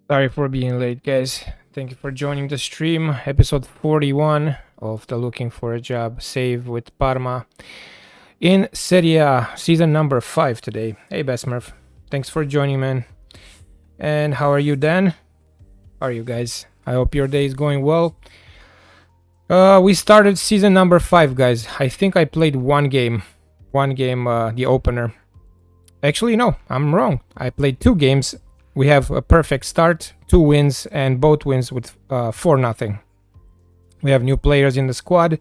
Sorry for being late, guys. Thank you for joining the stream. Episode 41 of the Looking for a Job Save with Parma in Serie A, season number 5 today. Hey, Besmurf. Thanks for joining, man. And how are you, Dan? How are you guys? I hope your day is going well. We started season number 5, guys. I think I played one game. The opener. Actually, no, I'm wrong. I played 2 games. We have a perfect start, 2 wins, and both wins with 4-0. We have new players in the squad,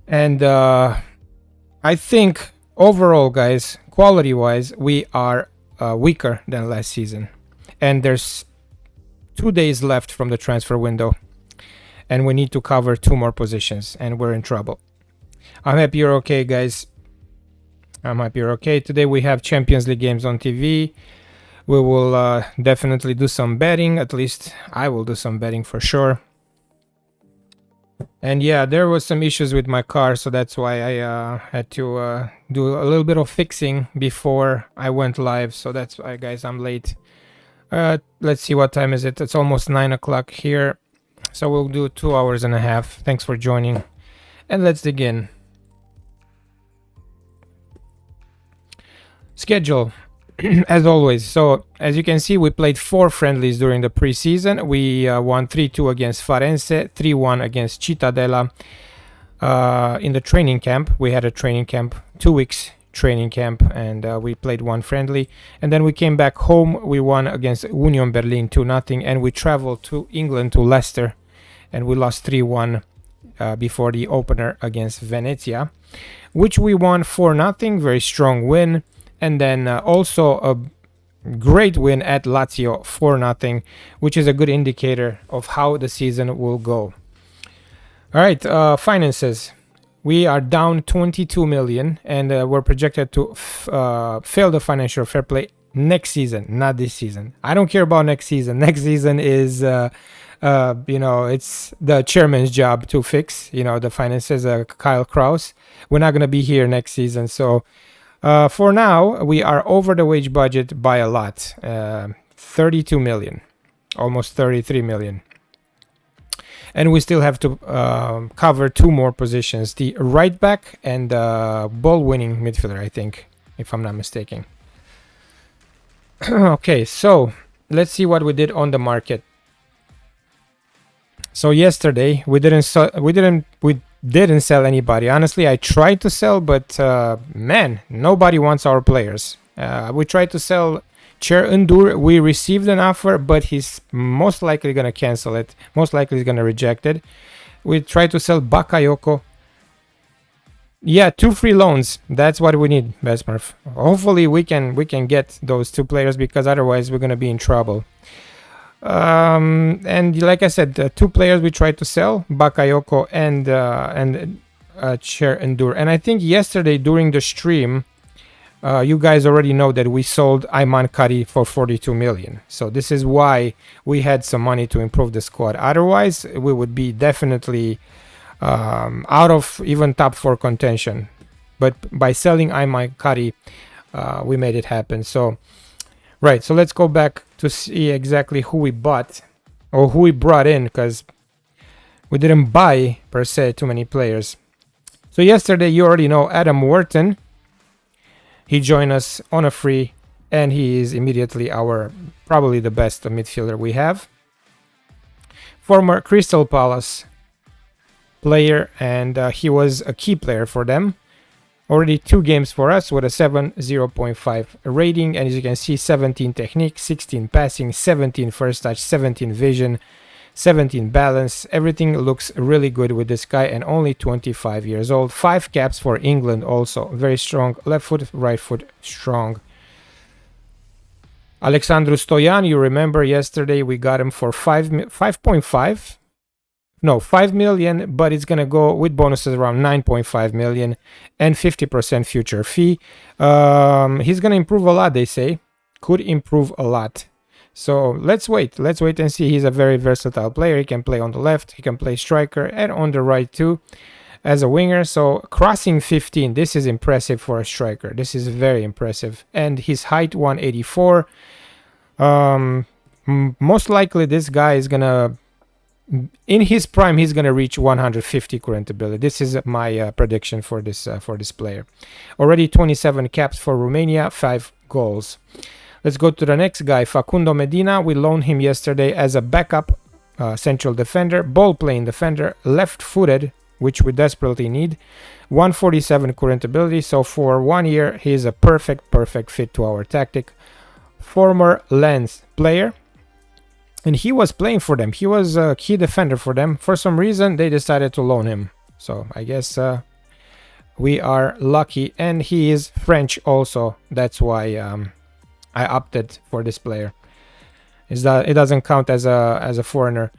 and I think overall, guys, quality-wise, we are weaker than last season. And there's 2 days left from the transfer window, and we need to cover 2 more positions, and we're in trouble. I'm happy you're okay, guys. I'm happy you're okay. Today we have Champions League games on TV. We will definitely do some betting. At least I will do some betting for sure. And yeah, there was some issues with my car, so that's why I had to do a little bit of fixing before I went live. So that's why, guys, I'm late. Let's see, what time is it? It's almost 9 o'clock here. So we'll do 2 hours and a half. Thanks for joining. And let's dig in. Schedule. As always, so as you can see, we played 4 friendlies during the preseason. We won 3-2 against Farense, 3-1 against Cittadella. In the training camp, we had a training camp, 2 weeks training camp, and we played 1 friendly. And then we came back home. We won against Union Berlin 2-0, and we traveled to England to Leicester, and we lost 3-1 before the opener against Venezia, which we won 4-0, very strong win. And then also a great win at Lazio 4-0, which is a good indicator of how the season will go. All right, finances. We are down 22 million, and we're projected to fail the financial fair play next season, not this season. I don't care about next season. Next season is, it's the chairman's job to fix, the finances, Kyle Kraus. We're not going to be here next season, so... for now, we are over the wage budget by a lot, 32 million, almost 33 million. And we still have to cover 2 more positions, the right back and ball-winning midfielder, I think, if I'm not mistaken. Okay, so let's see what we did on the market. So yesterday we didn't sell anybody. Honestly, I tried to sell, but man, nobody wants our players. We tried to sell Cher Undur. We received an offer, but he's most likely going to cancel it. Most likely he's going to reject it. We tried to sell Bakayoko. Yeah, 2 free loans. That's what we need, Besmurf. Hopefully we can get those 2 players, because otherwise we're going to be in trouble. And like I said, the 2 players we tried to sell, Bakayoko and Cher Endur. And I think yesterday during the stream, you guys already know that we sold Ayman Kari for 42 million. So this is why we had some money to improve the squad. Otherwise, we would be definitely out of even top 4 contention. But by selling Ayman Kari, we made it happen. So, right, so let's go back to see exactly who we bought or who we brought in, because we didn't buy per se too many players. So yesterday, you already know Adam Wharton. He joined us on a free, and he is immediately probably the best midfielder we have. Former Crystal Palace player, and he was a key player for them. Already 2 games for us with a 7.0.5 rating, and as you can see, 17 technique, 16 passing, 17 first touch, 17 vision, 17 balance. Everything looks really good with this guy, and only 25 years old. 5 caps for England also. Very strong. Left foot, right foot, strong. Alexandru Stoyan, you remember yesterday we got him for 5.5. No, 5 million, but it's going to go with bonuses around 9.5 million and 50% future fee. He's going to improve a lot, they say. Could improve a lot. So let's wait. Let's wait and see. He's a very versatile player. He can play on the left. He can play striker and on the right too as a winger. So crossing 15. This is impressive for a striker. This is very impressive. And his height, 184. Most likely this guy is gonna, in his prime, he's gonna reach 150 current ability. This is my prediction for this player. Already 27 caps for Romania, 5 goals. Let's go to the next guy, Facundo Medina. We loaned him yesterday as a backup central defender, ball playing defender, left-footed, which we desperately need. 147 current ability. So for 1 year, he is a perfect fit to our tactic. Former Lens player. And he was playing for them. He was a key defender for them. For some reason, they decided to loan him. So I guess we are lucky. And he is French also. That's why I opted for this player. Is that it doesn't count as a foreigner.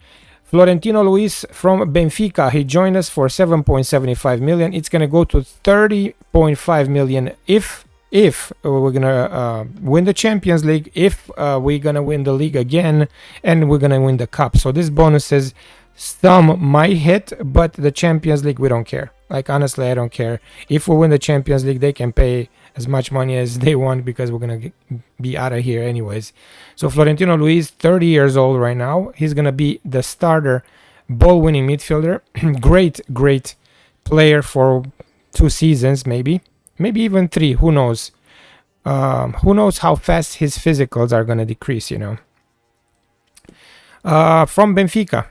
Florentino Luis from Benfica. He joined us for 7.75 million. It's gonna go to 30.5 million if we're gonna win the Champions League, if we're gonna win the league again, and we're gonna win the cup. So these bonuses, some might hit, but the Champions League, we don't care. Like, honestly, I don't care. If we win the Champions League, they can pay as much money as they want because we're gonna be out of here anyways. So Florentino Luis, 30 years old right now. He's gonna be the starter ball-winning midfielder. great player for 2 seasons, maybe even 3. Who knows? Who knows how fast his physicals are gonna decrease? You know. From Benfica.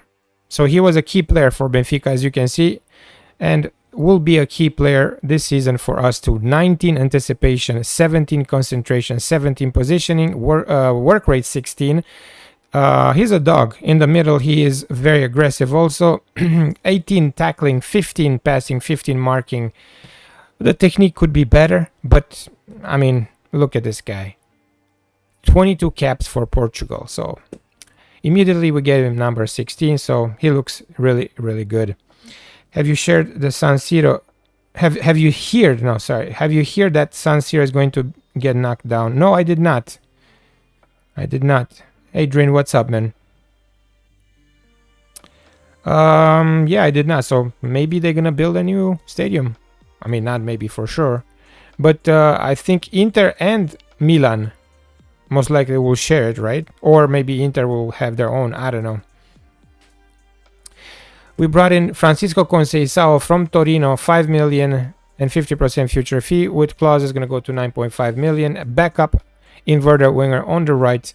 So he was a key player for Benfica, as you can see, and will be a key player this season for us too. 19 anticipation, 17 concentration, 17 positioning, work rate 16. He's a dog. In the middle, he is very aggressive also. 18 tackling, 15 passing, 15 marking. The technique could be better, but I mean, look at this guy. 22 caps for Portugal. So immediately we gave him number 16, so he looks really good. Have you shared the San Siro? Have you heard? No, sorry. Have you heard that San Siro is going to get knocked down? No, I did not. Adrian, what's up, man? Yeah, I did not. So maybe they're gonna build a new stadium. I mean, not maybe, for sure. But I think Inter and Milan most likely will share it, right? Or maybe Inter will have their own. I don't know. We brought in Francisco Conceição from Torino, 5 million and 50% future fee with clauses going to go to 9.5 million. Backup inverter winger on the right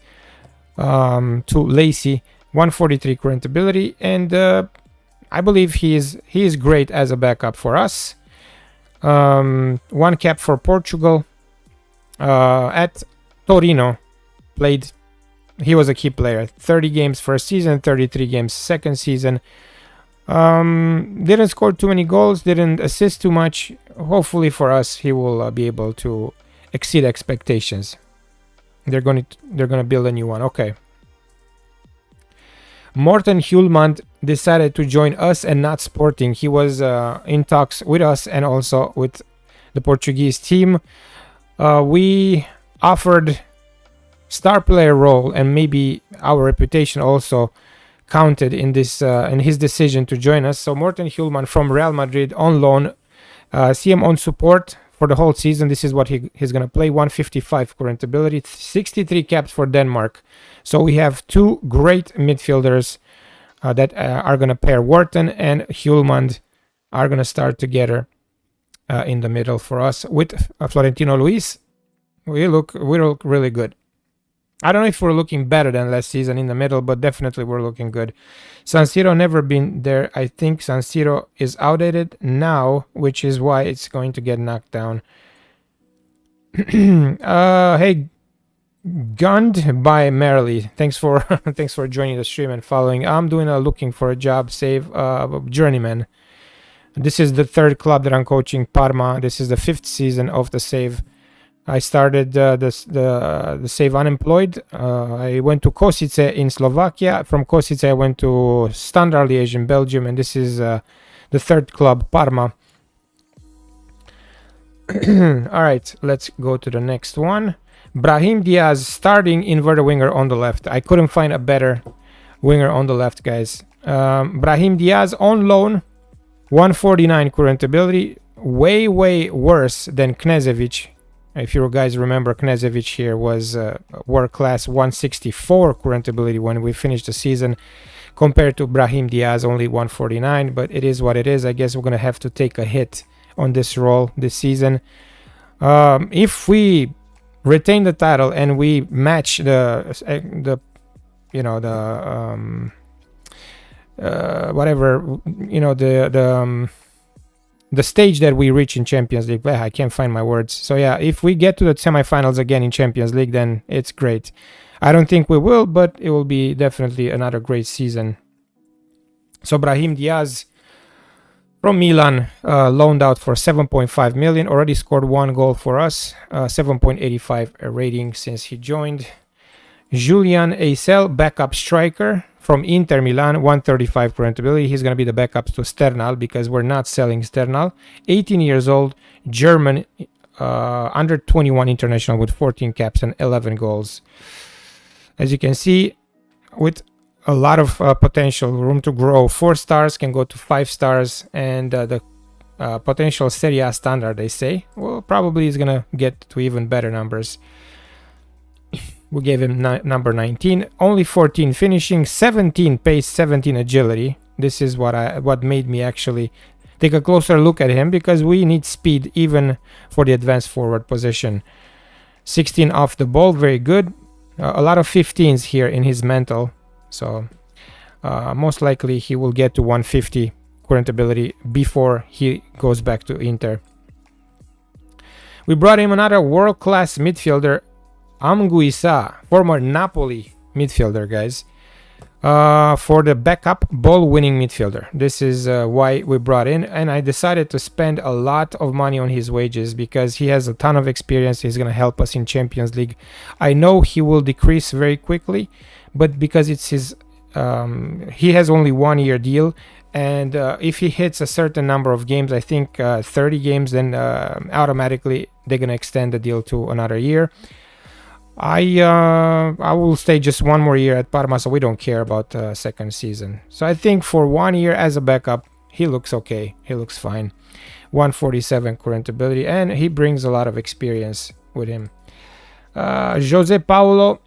to Lacey, 143 current ability, and I believe he is great as a backup for us. 1 cap for Portugal. At Torino, he was a key player. 30 games first season, 33 games second season. Didn't score too many goals, didn't assist too much. Hopefully for us, he will be able to exceed expectations. They're gonna build a new one. Okay. Morten Hjulmand decided to join us and not Sporting. He was in talks with us and also with the Portuguese team. We offered star player role, and maybe our reputation also counted in this in his decision to join us. So Morten Hjulmand from Real Madrid on loan. See him on support for the whole season. This is what he's going to play. 155 current ability, 63 caps for Denmark. So we have 2 great midfielders that are going to pair. Wharton and Hjulmand are going to start together in the middle for us. With Florentino Luis, we look really good. I don't know if we're looking better than last season in the middle, but definitely we're looking good. San Siro never been there. I think San Siro is outdated now, which is why it's going to get knocked down. Hey, Gund by Merrily. Thanks for joining the stream and following. I'm doing a looking for a job save journeyman. This is the 3rd club that I'm coaching, Parma. This is the 5th season of the save. I started the save unemployed. I went to Kosice in Slovakia. From Kosice, I went to Standard Liège in Belgium, and this is the 3rd club, Parma. All right, let's go to the next one. Brahim Diaz, starting inverted winger on the left. I couldn't find a better winger on the left, guys. Brahim Diaz on loan, 149 current ability, way worse than Knežević. If you guys remember, Knežević here was world-class 164 current ability when we finished the season, compared to Brahim Diaz, only 149, but it is what it is. I guess we're going to have to take a hit on this role this season. If we retain the title and we match the you know, whatever, you know, the stage that we reach in Champions League. I can't find my words. So yeah, if we get to the semifinals again in Champions League, then it's great. I don't think we will, but it will be definitely another great season. So Brahim Diaz from Milan, loaned out for 7.5 million, already scored 1 goal for us, 7.85 rating since he joined. Julian Eisel, backup striker from Inter Milan, 135 current ability. He's going to be the backup to Sternal because we're not selling Sternal. 18 years old, German, under 21 international with 14 caps and 11 goals. As you can see, with a lot of potential, room to grow. 4 stars can go to 5 stars, and the potential Serie A standard, they say, well, probably is going to get to even better numbers. We gave him number 19, only 14 finishing, 17 pace, 17 agility. This is what made me actually take a closer look at him, because we need speed even for the advanced forward position. 16 off the ball, very good. A lot of 15s here in his mental, so most likely he will get to 150 current ability before he goes back to Inter. We brought him another world-class midfielder, Amguisa, former Napoli midfielder, guys, for the backup ball-winning midfielder. This is why we brought in, and I decided to spend a lot of money on his wages because he has a ton of experience. He's going to help us in Champions League. I know he will decrease very quickly, but because it's his, he has only 1-year deal, and if he hits a certain number of games, I think 30 games, then automatically they're going to extend the deal to another year. I will stay just 1 more year at Parma, so we don't care about second season. So I think for 1 year as a backup, he looks okay. He looks fine. 147 current ability, and he brings a lot of experience with him. Jose Paulo,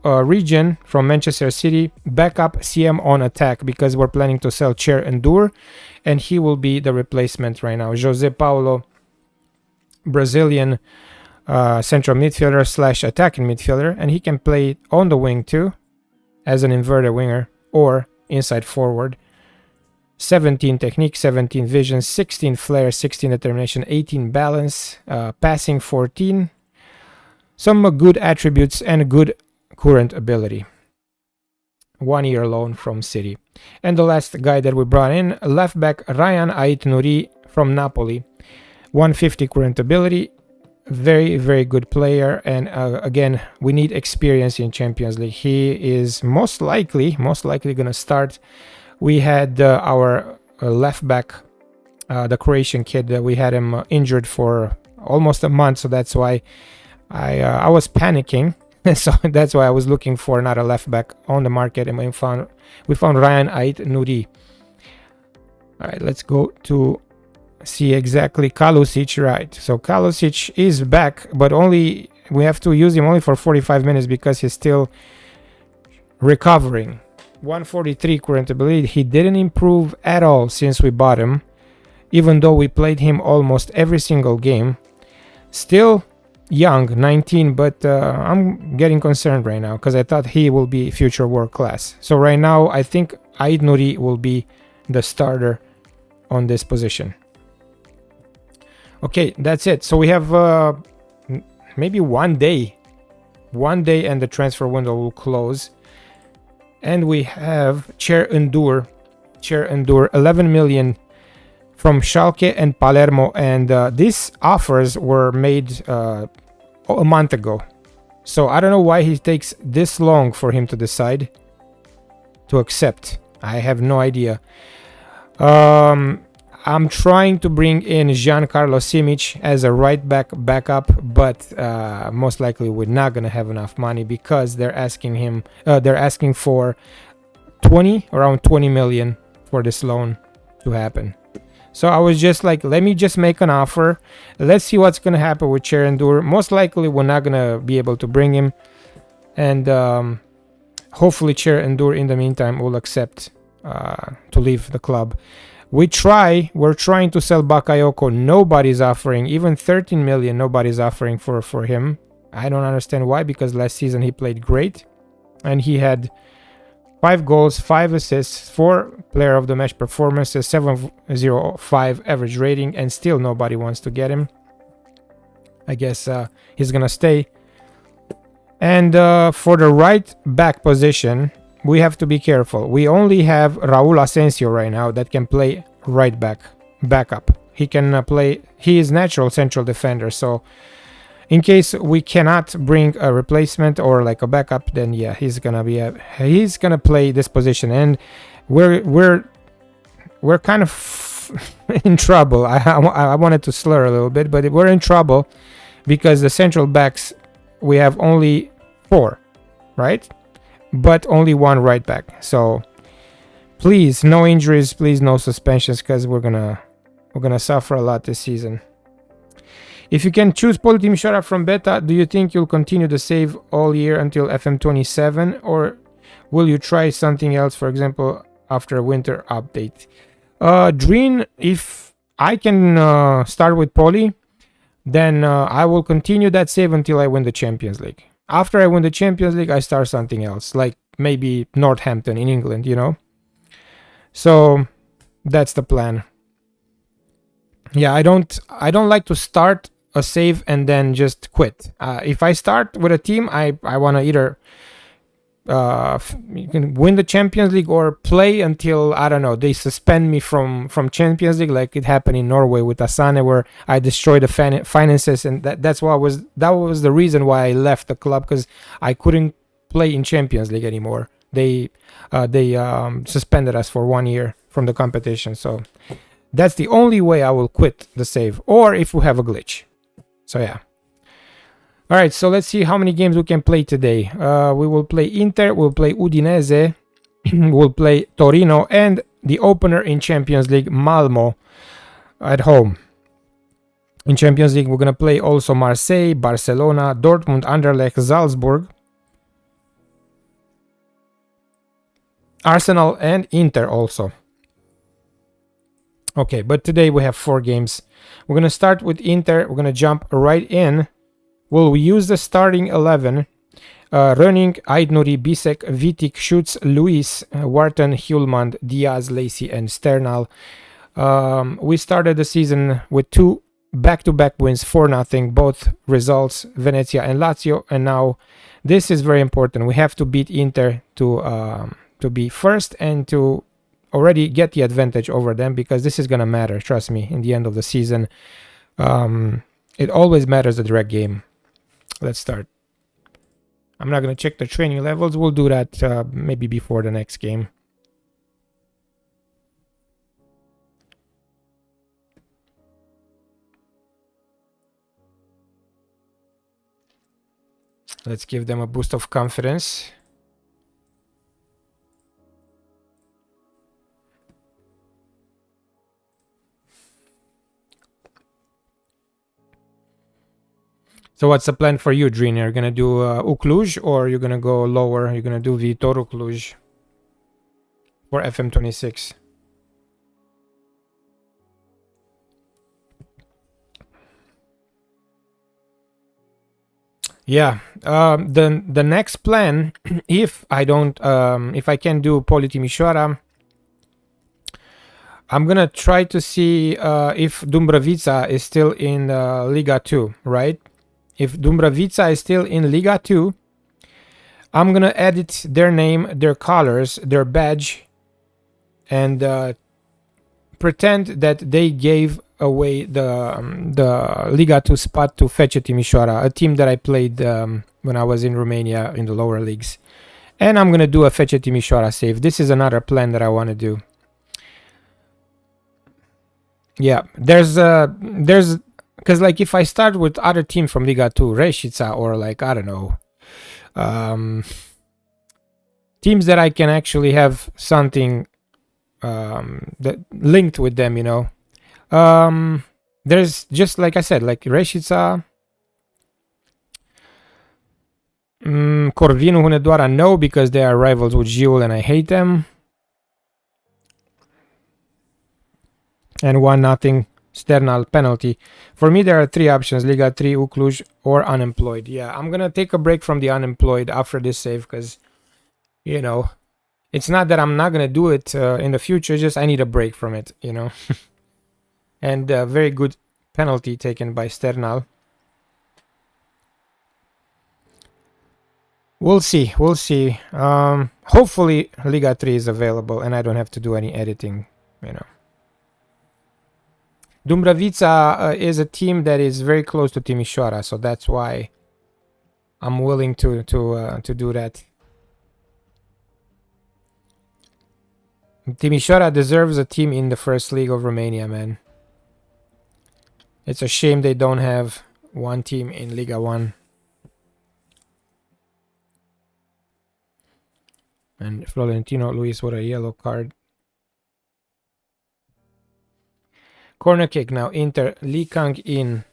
Regen from Manchester City, backup CM on attack, because we're planning to sell Chair and Dur, and he will be the replacement right now. Jose Paulo, Brazilian central midfielder / attacking midfielder, and he can play on the wing too, as an inverted winger or inside forward. 17 technique, 17 vision, 16 flair, 16 determination, 18 balance, passing 14. Some good attributes and good current ability. 1 year loan from City. And the last guy that we brought in, left back Ryan Ait Nouri from Napoli, 150 current ability. Very, very good player, and again, we need experience in Champions League. He is most likely gonna start. We had our left back, the Croatian kid, we had him injured for almost a month, so that's why I was panicking. So that's why I was looking for another left back on the market, and we found Ryan Ait Nouri. All right, let's go to see exactly Kalusic, right? So Kalusic is back, but only we have to use him only for 45 minutes because he's still recovering. 143 current ability. He didn't improve at all since we bought him, even though we played him almost every single game. Still young, 19, but I'm getting concerned right now because I thought he will be future world class. So right now I think Ait Nouri will be the starter on this position. Okay, that's it. So we have maybe 1 day and the transfer window will close. And we have Chair and Dur, 11 million from Schalke and Palermo. And these offers were made a month ago. So I don't know why he takes this long for him to decide to accept. I have no idea. I'm trying to bring in Giancarlo Simic as a right back backup, but most likely we're not gonna have enough money because they're asking for around 20 million for this loan to happen. So I was just like, let me just make an offer. Let's see what's gonna happen with Cherendur. Most likely, we're not gonna be able to bring him, and hopefully, Cherendur in the meantime will accept to leave the club. We're trying to sell Bakayoko. Nobody's offering, even 13 million. Nobody's offering for him. I don't understand why, because last season he played great, and he had 5 goals, 5 assists, 4 player of the match performances, 7.05 average rating, and still nobody wants to get him. I guess he's gonna stay. And for the right back position, we have to be careful. We only have Raul Asensio right now that can play right back, backup. He can play. He is natural central defender. So in case we cannot bring a replacement or like a backup, then yeah, he's gonna play this position, and we're kind of in trouble. I wanted to slur a little bit, but we're in trouble because the central backs, we have only 4, right? But only 1 right back. So please, no injuries, please no suspensions, because we're gonna suffer a lot this season. If you can choose Poli Timișoara from beta, do you think you'll continue the save all year until FM27, or will you try something else, for example, after a winter update? Dreen, if I can start with Poli, then I will continue that save until I win the Champions League. After I win the Champions League, I start something else, like maybe Northampton in England, you know? So that's the plan. Yeah, I don't like to start a save and then just quit. If I start with a team, I want to either you can win the Champions League or play until, I don't know, they suspend me from Champions League, like it happened in Norway with Asane, where I destroyed the finances, and that was the reason why I left the club, because I couldn't play in Champions League anymore. They suspended us for 1 year from the competition. So that's the only way I will quit the save, or if we have a glitch. So yeah. All right, so let's see how many games we can play today. We will play Inter, we'll play Udinese, we'll play Torino, and the opener in Champions League, Malmo, at home. In Champions League, we're going to play also Marseille, Barcelona, Dortmund, Anderlecht, Salzburg, Arsenal, and Inter also. Okay, but today we have 4 games. We're going to start with Inter. We're going to jump right in. We'll use the starting 11. Röning, Aidnuri, Bisek, Vitic, Schutz, Luis, Wharton, Hjulmand, Diaz, Lacey, and Sternal. We started the season with 2 back-to-back wins, 4-0, both results, Venezia and Lazio. And now this is very important. We have to beat Inter to be first and to already get the advantage over them, because this is going to matter, trust me, in the end of the season. It always matters, the direct game. Let's start. I'm not going to check the training levels. We'll do that maybe before the next game. Let's give them a boost of confidence. So what's the plan for you, Dreen? You're going to do Ucluj, or you're going to go lower? You're going to do Viitorul Cluj for FM26. Yeah, the next plan, if I can do Poli Timișoara, I'm gonna try to see if Dumbrăvița is still in Liga 2, right? If Dumbrăvița is still in Liga 2, I'm gonna edit their name, their colors, their badge, and pretend that they gave away the Liga 2 spot to Fece Timișoara, a team that I played when I was in Romania in the lower leagues. And I'm gonna do a Fece Timișoara save. This is another plan that I want to do. Yeah, there's because like if I start with other teams from Liga 2, Reșița, or like, I don't know, teams that I can actually have something that linked with them, you know, There's just like I said, like Reșița, Corvinu, Hunedoara, no, because they are rivals with Giul and I hate them. And 1-0 Sternal penalty. For me, there are three options: Liga 3, Ucluj, or unemployed. Yeah, I'm gonna take a break from the unemployed after this save because, you know, it's not that I'm not gonna do it in the future. Just I need a break from it, you know. And very good penalty taken by Sternal. We'll see. We'll see. Hopefully, Liga 3 is available and I don't have to do any editing, you know. Dumbrăvița is a team that is very close to Timișoara, so that's why I'm willing to do that. Timișoara deserves a team in the first league of Romania, man. It's a shame they don't have one team in Liga 1. And Florentino Luis, what a yellow card. Corner kick now. Inter. Lee Kang in.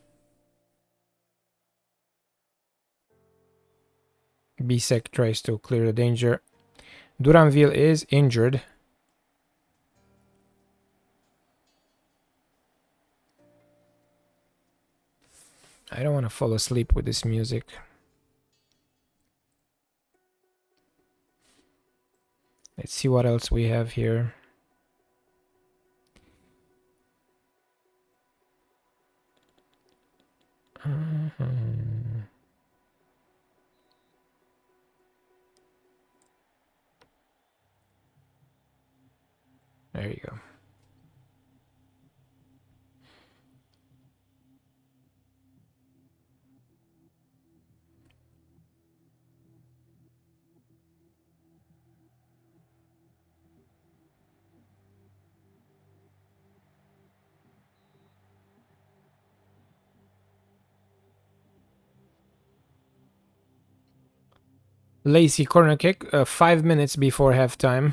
Bisek tries to clear the danger. Duranville is injured. I don't want to fall asleep with this music. Let's see what else we have here. There you go. Lacy corner kick, 5 minutes before halftime.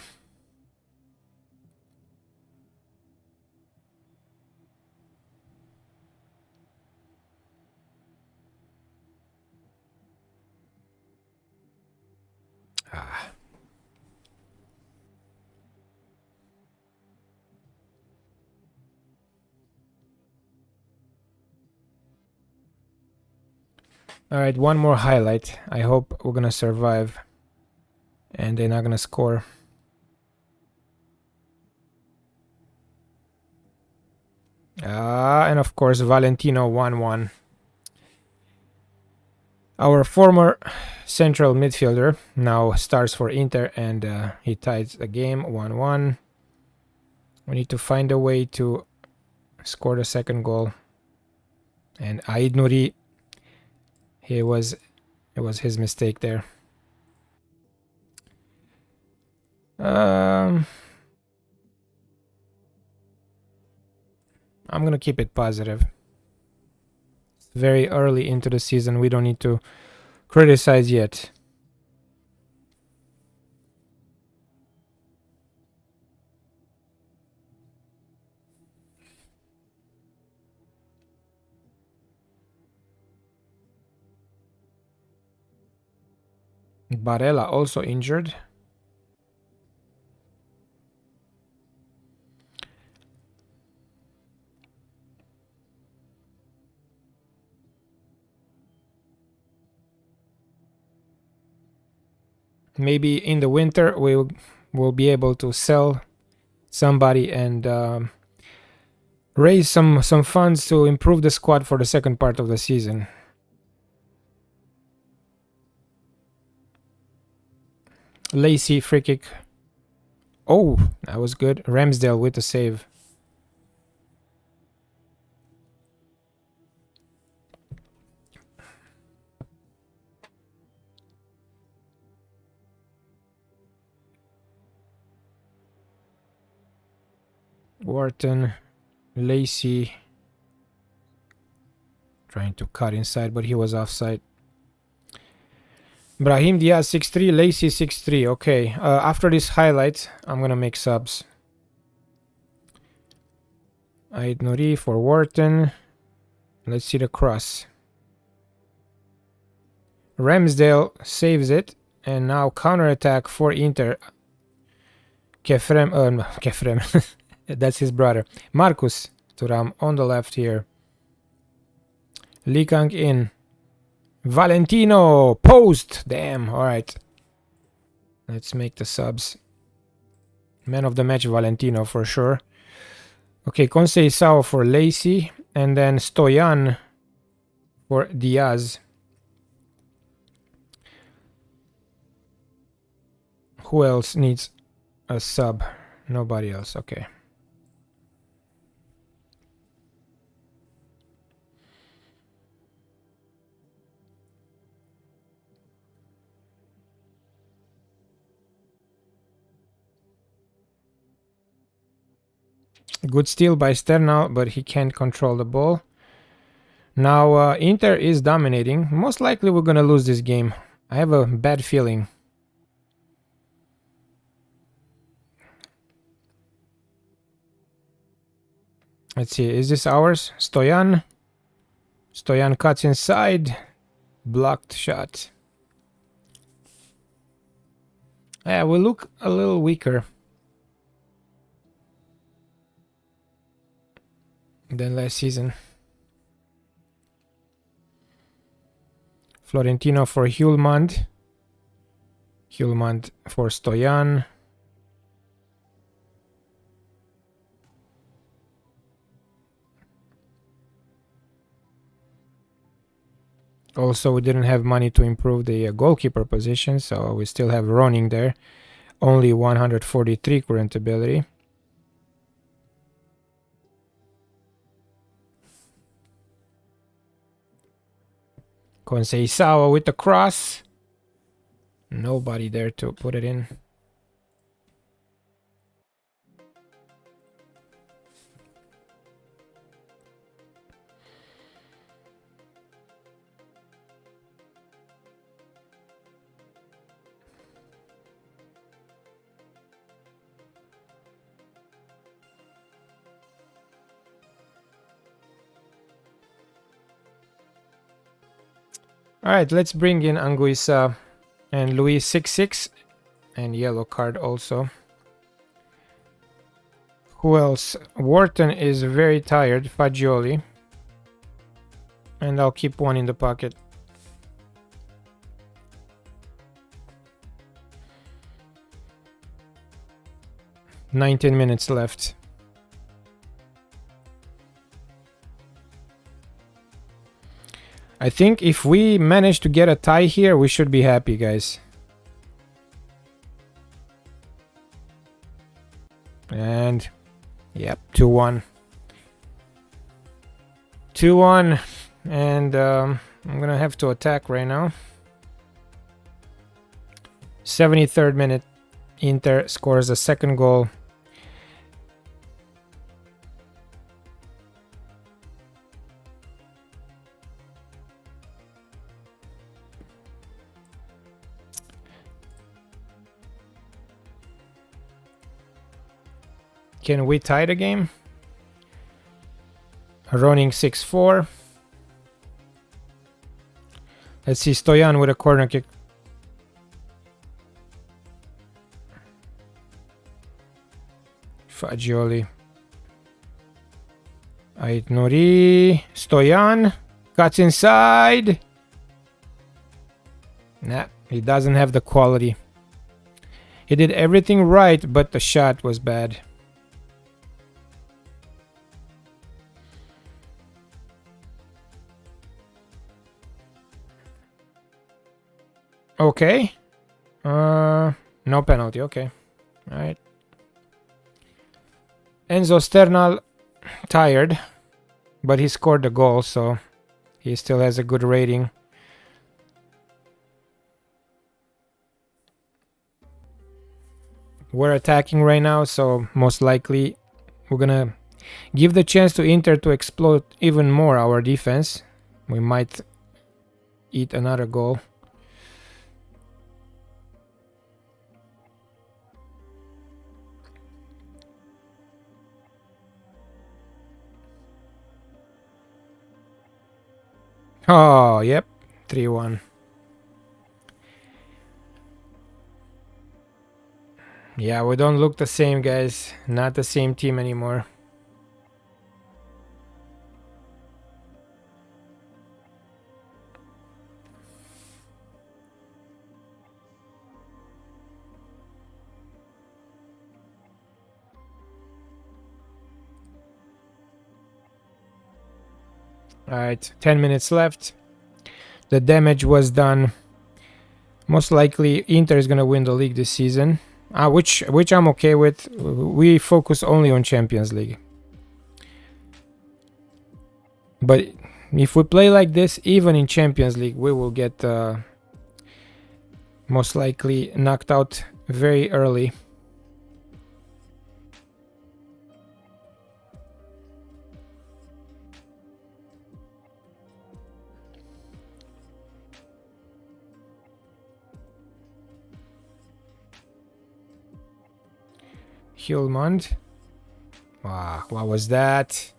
Alright, one more highlight. I hope we're gonna survive. And they're not gonna score. And of course, Valentino 1-1. Our former central midfielder now starts for Inter and he ties the game 1-1. We need to find a way to score the second goal. And Aid Nouri, it was his mistake there. I'm gonna keep it positive. Very early into the season, we don't need to criticize yet. Barella also injured. Maybe in the winter we'll be able to sell somebody and raise some funds to improve the squad for the second part of the season. Lacy free kick. Oh, that was good. Ramsdale with the save. Wharton, Lacy trying to cut inside, but he was offside. Brahim Diaz 6-3, Lacy 6-3. Okay, after this highlight, I'm gonna make subs. Ait Nuri for Wharton. Let's see the cross. Ramsdale saves it. And now counterattack for Inter. Kefrem. No, Kefrem. That's his brother. Marcus Thuram on the left here. Lee Kang in. Valentino. Post. Damn. Alright. Let's make the subs. Man of the match Valentino for sure. Okay, Conceição for Lacey. And then Stoyan for Diaz. Who else needs a sub? Nobody else. Okay. Good steal by Sternal, but he can't control the ball. Now Inter is dominating. Most likely we're gonna lose this game. I have a bad feeling. Let's see, is this ours? Stoyan. Stoyan cuts inside. Blocked shot. Yeah, we look a little weaker than last season. Florentino for Hjulmand. Hjulmand for Stoyan. Also, we didn't have money to improve the goalkeeper position, so we still have Roning there. Only 143 current ability. Conceição with the cross. Nobody there to put it in. Alright, let's bring in Anguissa and Luis 6-6 and yellow card also. Who else? Wharton is very tired, Fagioli. And I'll keep one in the pocket. "19 minutes left. I think if we manage to get a tie here, we should be happy, guys. And, yep, 2-1. 2-1. And I'm gonna have to attack right now. 73rd minute. Inter scores a second goal. Can we tie the game? Roning 6-4. Let's see, Stoyan with a corner kick. Fagioli. Ait Nuri. Stoyan. Cuts inside. Nah, he doesn't have the quality. He did everything right, but the shot was bad. Okay. No penalty. Okay. All right. Enzo Sternal tired, but he scored the goal, so he still has a good rating. We're attacking right now, so most likely we're gonna give the chance to Inter to explode even more our defense. We might eat another goal. Oh, yep. 3-1. Yeah, we don't look the same, guys. Not the same team anymore. Alright, 10 minutes left. The damage was done. Most likely Inter is gonna win the league this season. Which I'm okay with. We focus only on Champions League. But if we play like this, even in Champions League, we will get most likely knocked out very early. Hjulmand. Wow, what was that?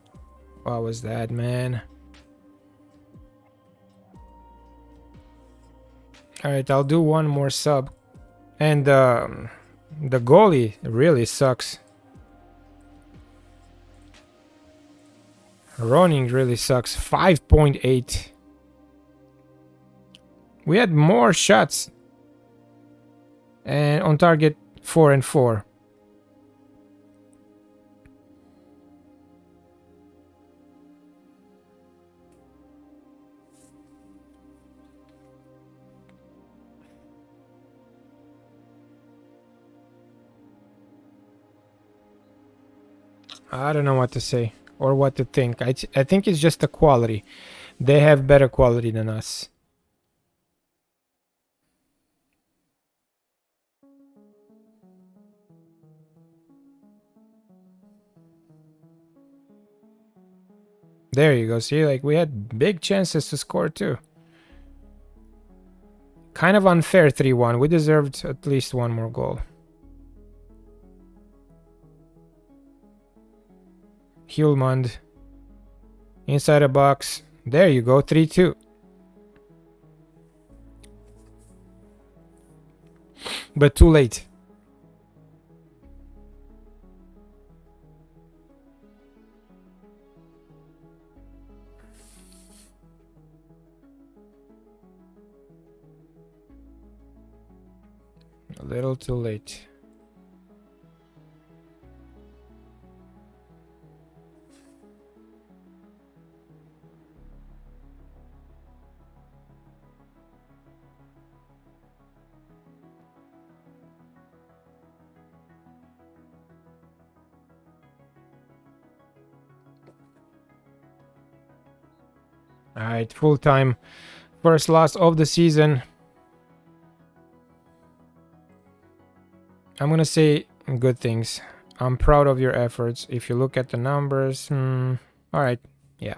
What was that, man? Alright, I'll do one more sub. And the goalie really sucks. Roning really sucks. 5.8. We had more shots. And on target 4 and 4. I don't know what to say or what to think. I think it's just the quality. They have better quality than us. There you go. See, like we had big chances to score too. Kind of unfair 3-1. We deserved at least one more goal. Hjulmand. Inside a box. There you go. 3-2. But too late. A little too late. Alright, full time. First loss of the season. I'm gonna say good things. I'm proud of your efforts. If you look at the numbers, alright, yeah.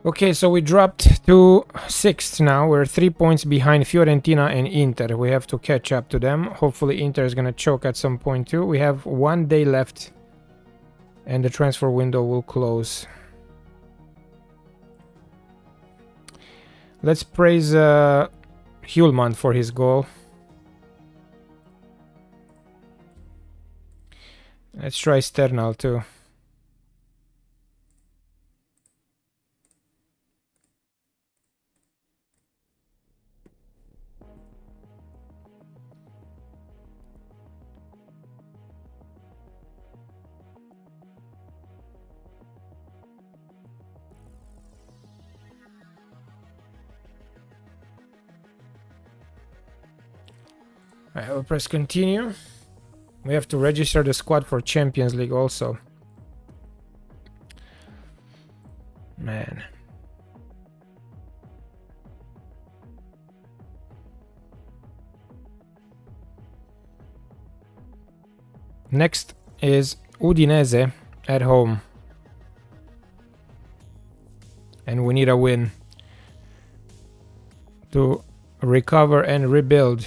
Okay, so we dropped to 6th now. We're 3 points behind Fiorentina and Inter. We have to catch up to them. Hopefully Inter is gonna choke at some point too. We have 1 day left and the transfer window will close. Let's praise Hjulmand for his goal. Let's try Sternal too. Alright, we'll press continue. We have to register the squad for Champions League also. Man. Next is Udinese at home. And we need a win to recover and rebuild.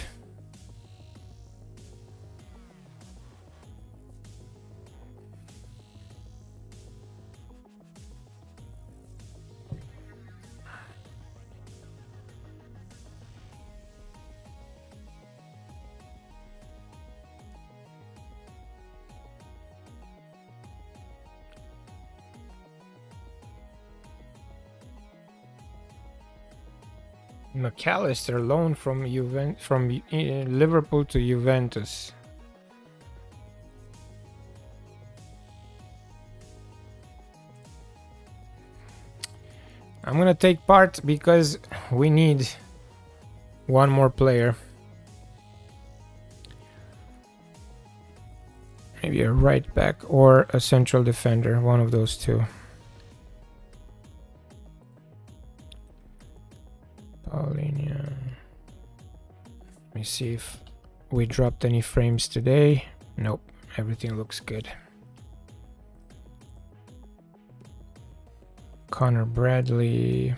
McAllister loan from Liverpool to Juventus. I'm gonna take part because we need one more player. Maybe a right back or a central defender, one of those two. Paulinia. Let me see if we dropped any frames today. Nope, everything looks good. Connor Bradley.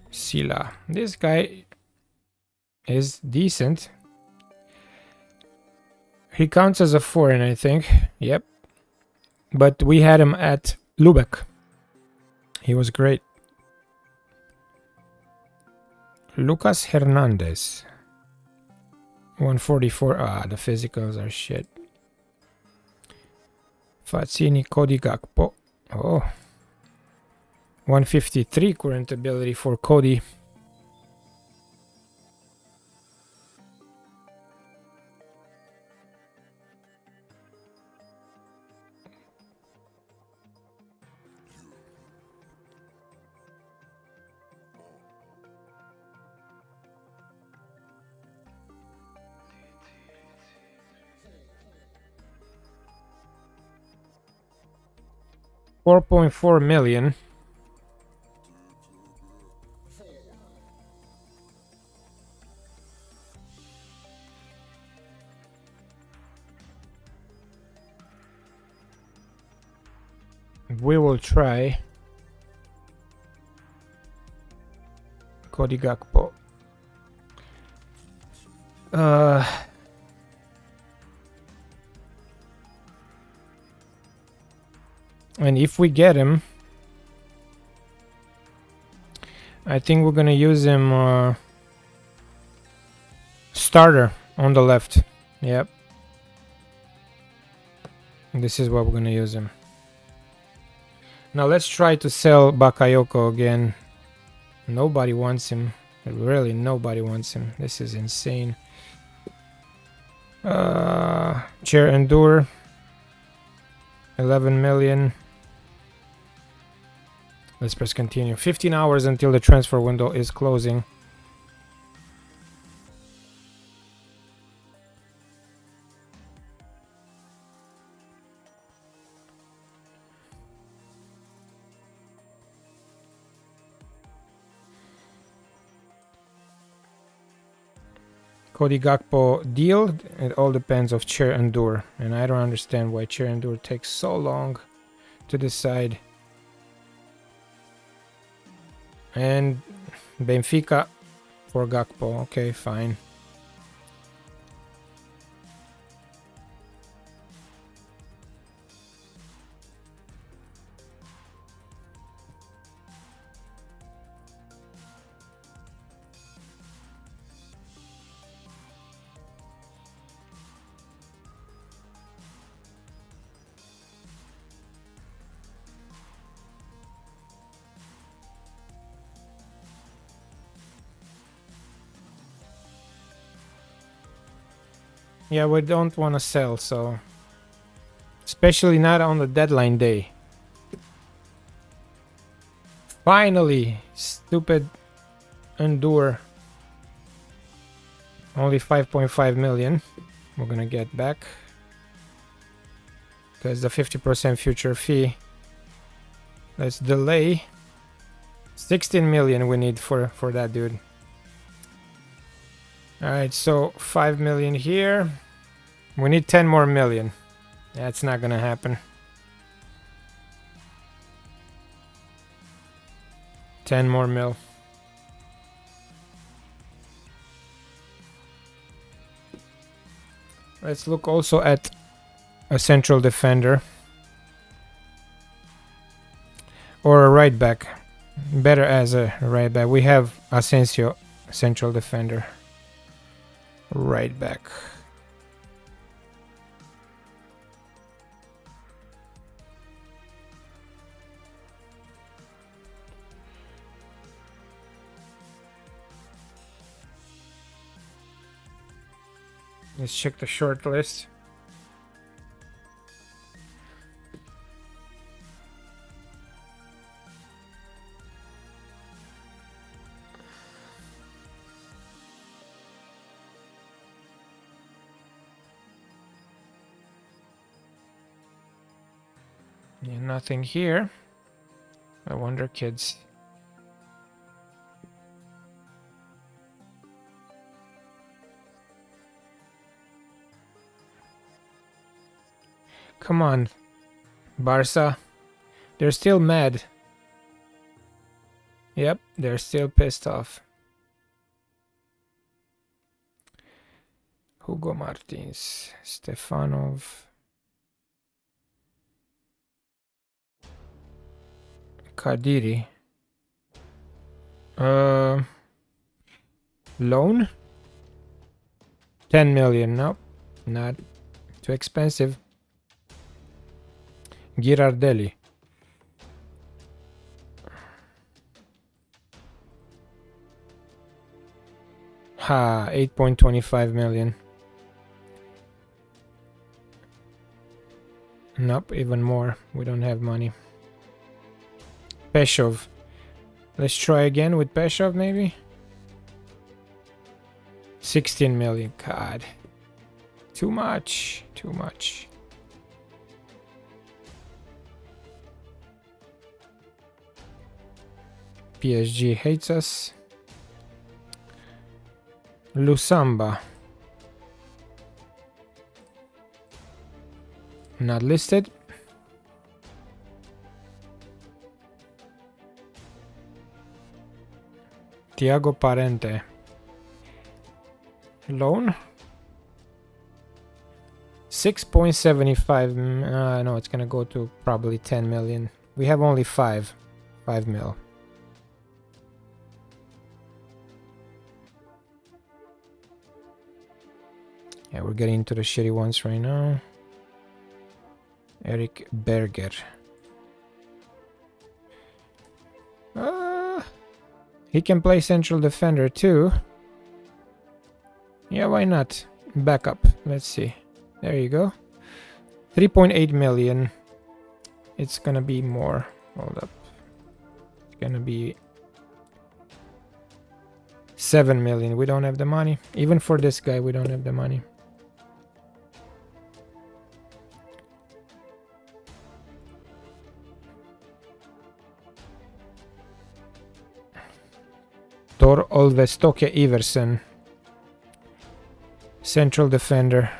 Sila. This guy is decent. He counts as a foreign, I think. Yep. But we had him at Lubeck. He was great. Lucas Hernandez. 144. Ah, the physicals are shit. Fazzini, Cody Gakpo. Oh. 153 current ability for Cody. $4.4 million. We will try Cody Gakpo. And if we get him, I think we're gonna use him starter on the left. Yep. This is what we're gonna use him. Now let's try to sell Bakayoko again. Nobody wants him. Really, nobody wants him. This is insane. Chair Endure. 11 million. Let's press continue. 15 hours until the transfer window is closing. Cody Gakpo deal. It all depends of Chair Endure. And I don't understand why Chair Endure takes so long to decide. And Benfica for Gakpo. Okay, fine. Yeah, we don't want to sell, so... Especially not on the deadline day. Finally! Stupid Endure. Only 5.5 million. We're gonna get back. Because the 50% future fee. Let's delay. 16 million we need for that dude. Alright, so 5 million here. We need 10 more million. That's not gonna happen. 10 more mil. Let's look also at a central defender. Or a right back. Better as a right back. We have Asensio, central defender. Right back. Let's check the short list. Yeah, nothing here. I wonder, kids. Come on, Barca. They're still mad. Yep, they're still pissed off. Hugo Martins, Stefanov, Kadiri. Loan? 10 million. Nope, not too expensive. Girardelli. Ha, 8.25 million. Nope, even more. We don't have money. Peshov. Let's try again with Peshov, maybe? 16 million. God. Too much. Too much. PSG hates us. Lusamba. Not listed. Tiago Parente. Loan? 6.75. No, it's gonna go to probably 10 million. We have only 5 mil. Yeah, we're getting into the shitty ones right now. Eric Berger. He can play central defender too. Yeah, why not? Backup. Let's see. There you go. 3.8 million. It's gonna be more. Hold up. It's gonna be 7 million. We don't have the money. Even for this guy, we don't have the money. Tor Olvestoke Iversen. Central defender.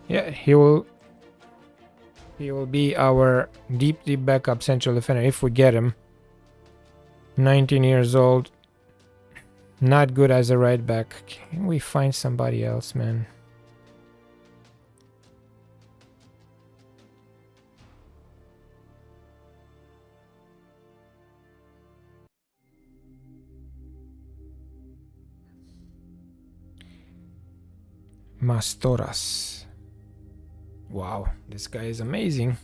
Yeah, he will be our deep backup central defender if we get him. 19 years old. Not good as a right back. Can we find somebody else, man? Mastoras. Wow, this guy is amazing.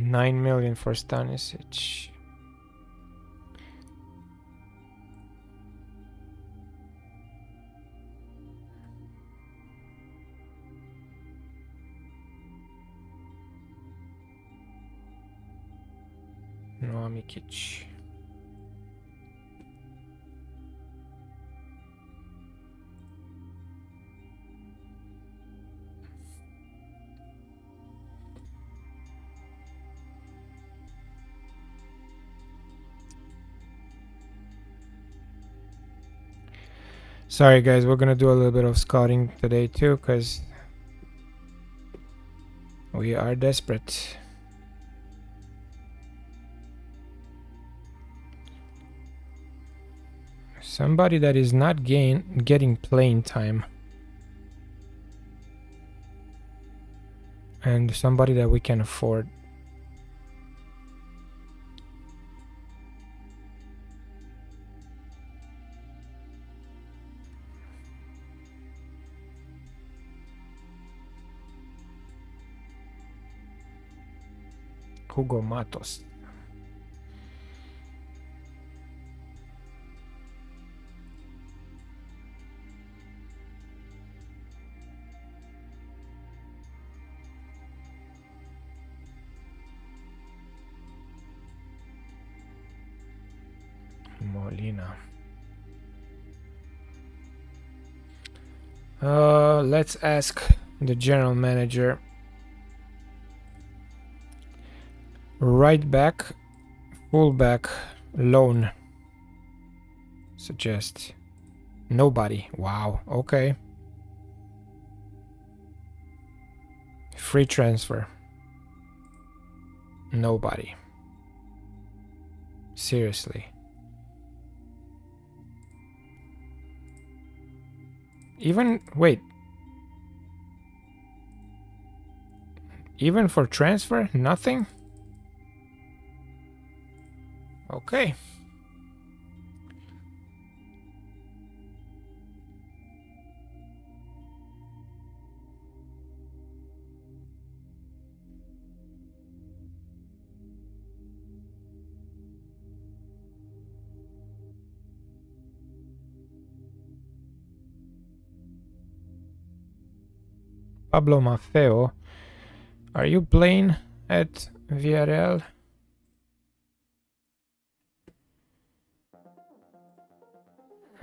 9 million for Stanisic. No, Mikic. Sorry guys, we're gonna do a little bit of scouting today too, because we are desperate. Somebody that is not getting playing time. And somebody that we can afford. Hugo Matos. Molina. Let's ask the general manager. Right back, full back, loan. Suggest. Nobody. Wow. Okay. Free transfer. Nobody. Seriously. Even, wait. Even for transfer, nothing? Okay. Pablo Maffeo, are you playing at Villarreal?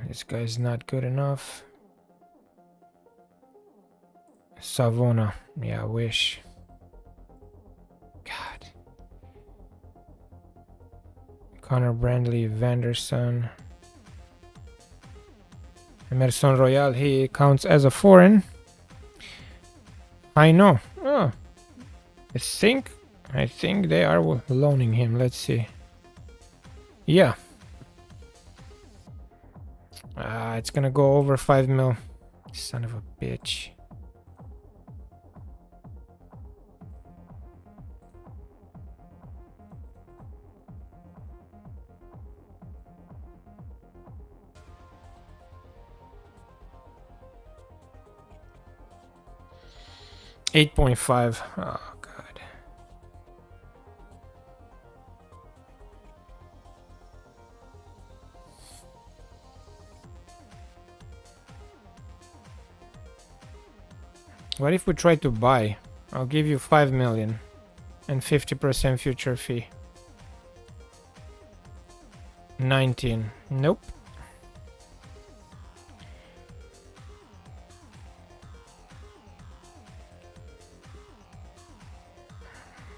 This guy's not good enough. Savona, yeah, I wish. God. Connor Brandley, Vanderson. Emerson Royal, he counts as a foreign. I know. Oh. I think they are loaning him. Let's see. Yeah. It's gonna go over 5 mil. Son of a bitch. $8.5. Oh god. What if we try to buy? I'll give you 5 million and 50% future fee. 19. Nope.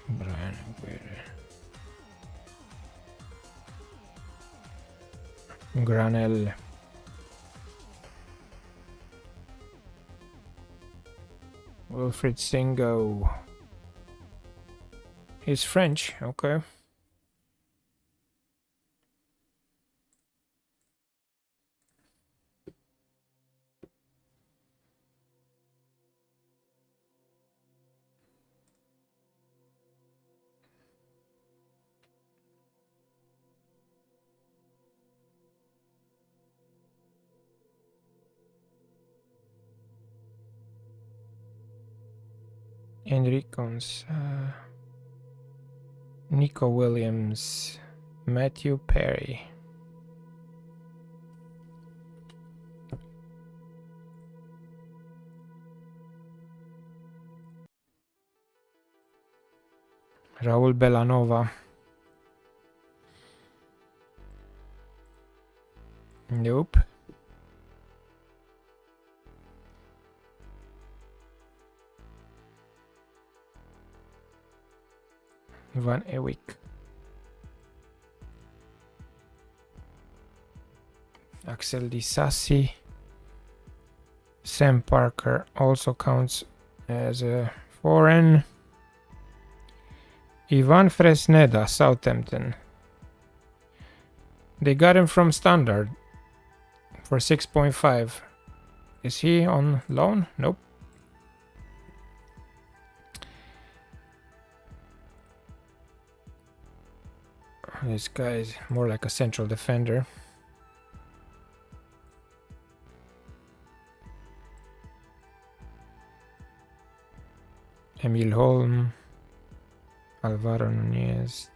Brian Granel. Wilfried Singo. He's French, okay. Enricons. Nico Williams, Matthew Perry. Raul Bellanova. Nope. Van Ewik. Axel Di Sassi. Sam Parker also counts as a foreign. Ivan Fresneda, Southampton. They got him from Standard for 6.5. Is he on loan? Nope. This guy is more like a central defender. Emil Holm, Alvaro Nunez,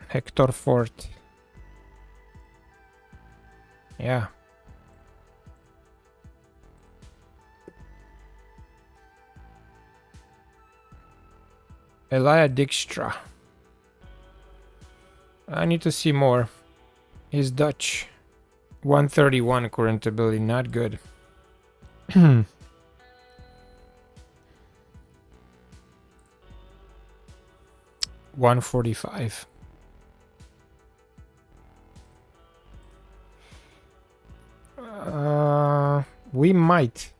Hector Fort. Yeah. Elia Dijkstra. I need to see more. He's Dutch. 131 current ability, not good. 145. We might.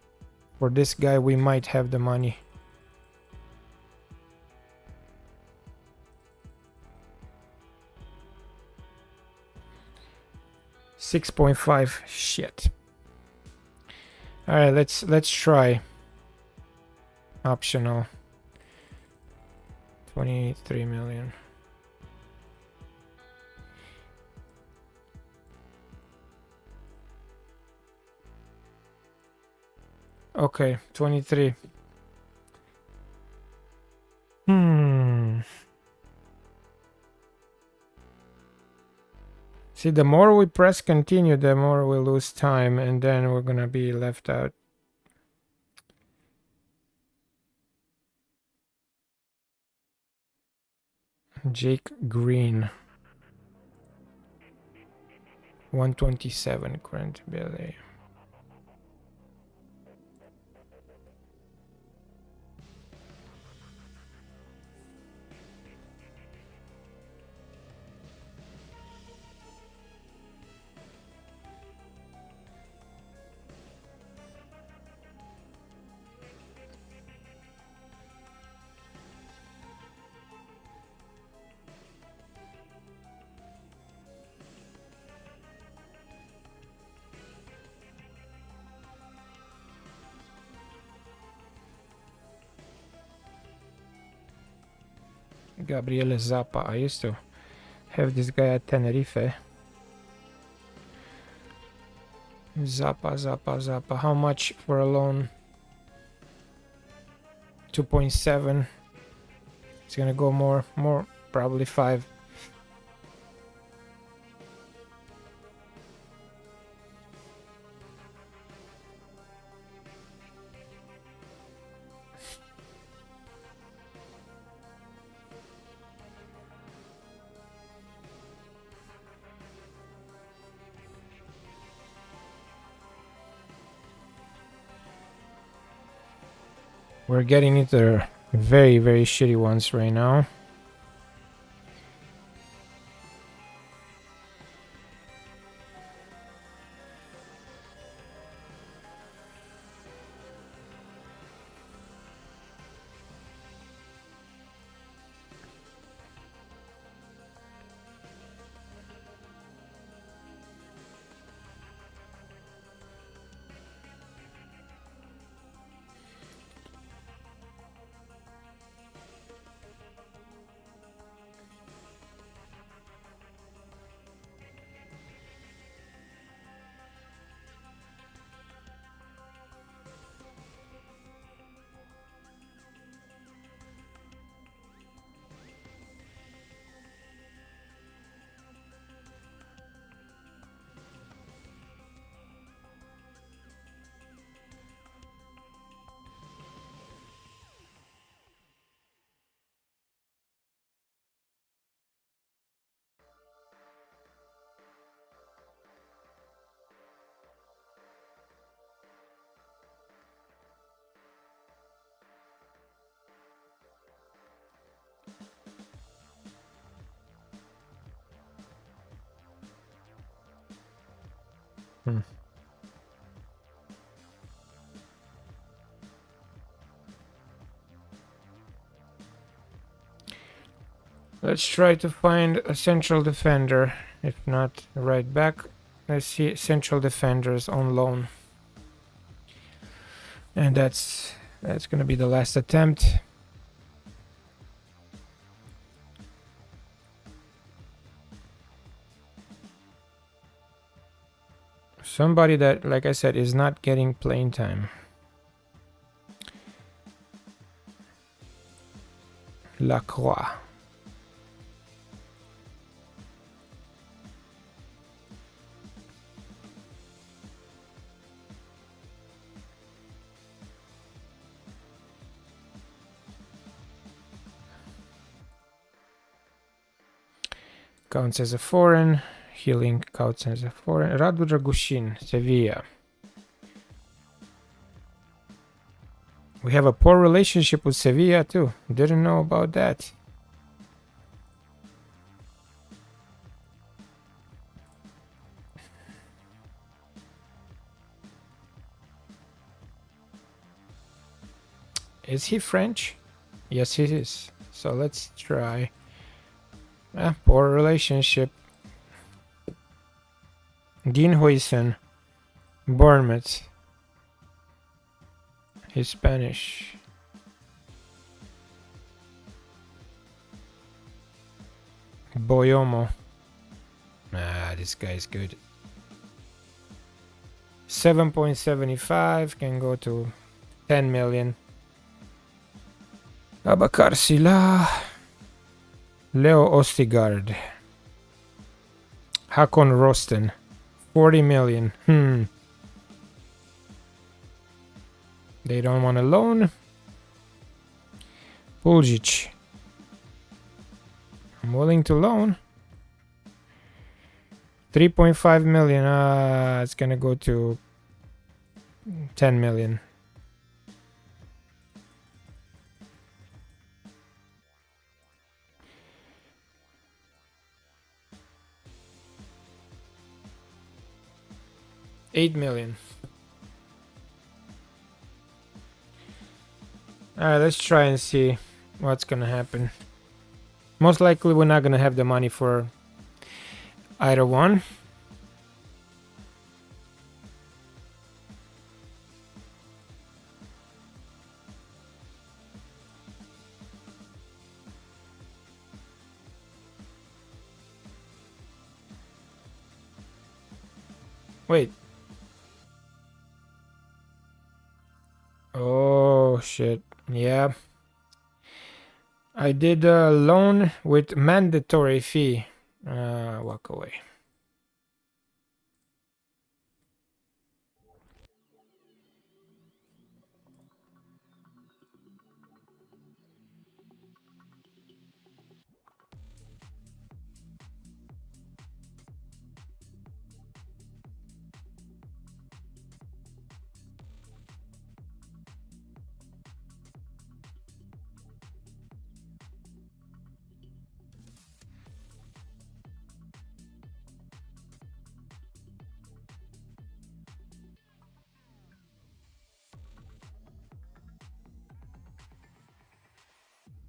For this guy, we might have the money. $6.5. Shit. All right, let's try. Optional. 23 million. Okay, 23. See, the more we press continue, the more we lose time, and then we're gonna be left out. Jake Green. 127 current ability. Gabriele Zappa. I used to have this guy at Tenerife. Zappa. How much for a loan? 2.7. It's gonna go more, probably 5. We're getting into very, very shitty ones right now. Let's try to find a central defender. If not, right back. Let's see central defenders on loan. And that's gonna be the last attempt. Somebody that, like I said, is not getting playing time. Lacroix. Counts as a foreign. Healing counts as a foreign. Radu Dragushin, Sevilla. We have a poor relationship with Sevilla too. Didn't know about that. Is he French? Yes, he is. So let's try. Poor relationship. Dean Huijsen. Bournemouth. He's Spanish. Boyomo. This guy's good. 7.75 can go to 10 million. Abakar Sila. Leo Ostigard. Hakon Rosten. 40 million. They don't want a loan. Puljic. I'm willing to loan. 3.5 million. It's gonna go to 10 million. $8 million. Alright, let's try and see what's gonna happen. Most likely we're not gonna have the money for either one. Wait. Oh shit. Yeah. I did a loan with mandatory fee. Walk away.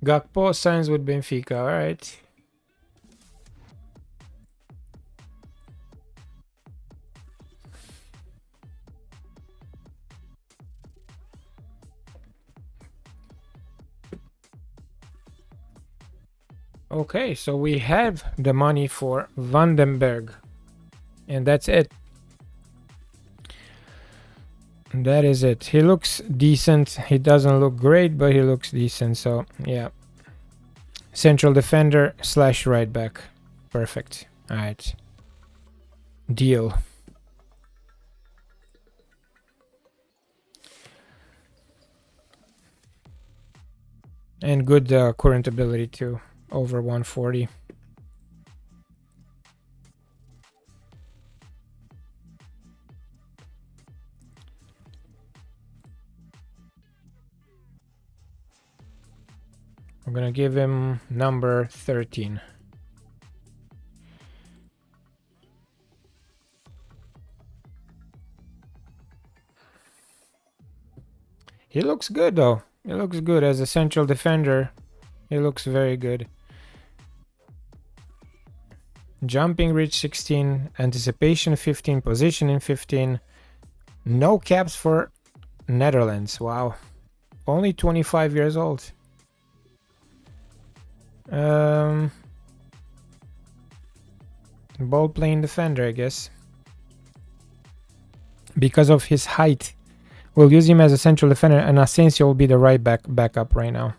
Gakpo signs with Benfica. All right. Okay, so we have the money for Vandenberg. And that's it. That is it. He looks decent. He doesn't look great, but he looks decent. So, yeah. Central defender / right back. Perfect. All right. Deal. And good current ability too. Over 140. I'm gonna give him number 13. He looks good though. He looks good as a central defender. He looks very good. Jumping reach 16, anticipation 15, positioning 15. No caps for Netherlands. Wow. Only 25 years old. Ball playing defender, I guess. Because of his height. We'll use him as a central defender, and Asensio will be the right backup right now.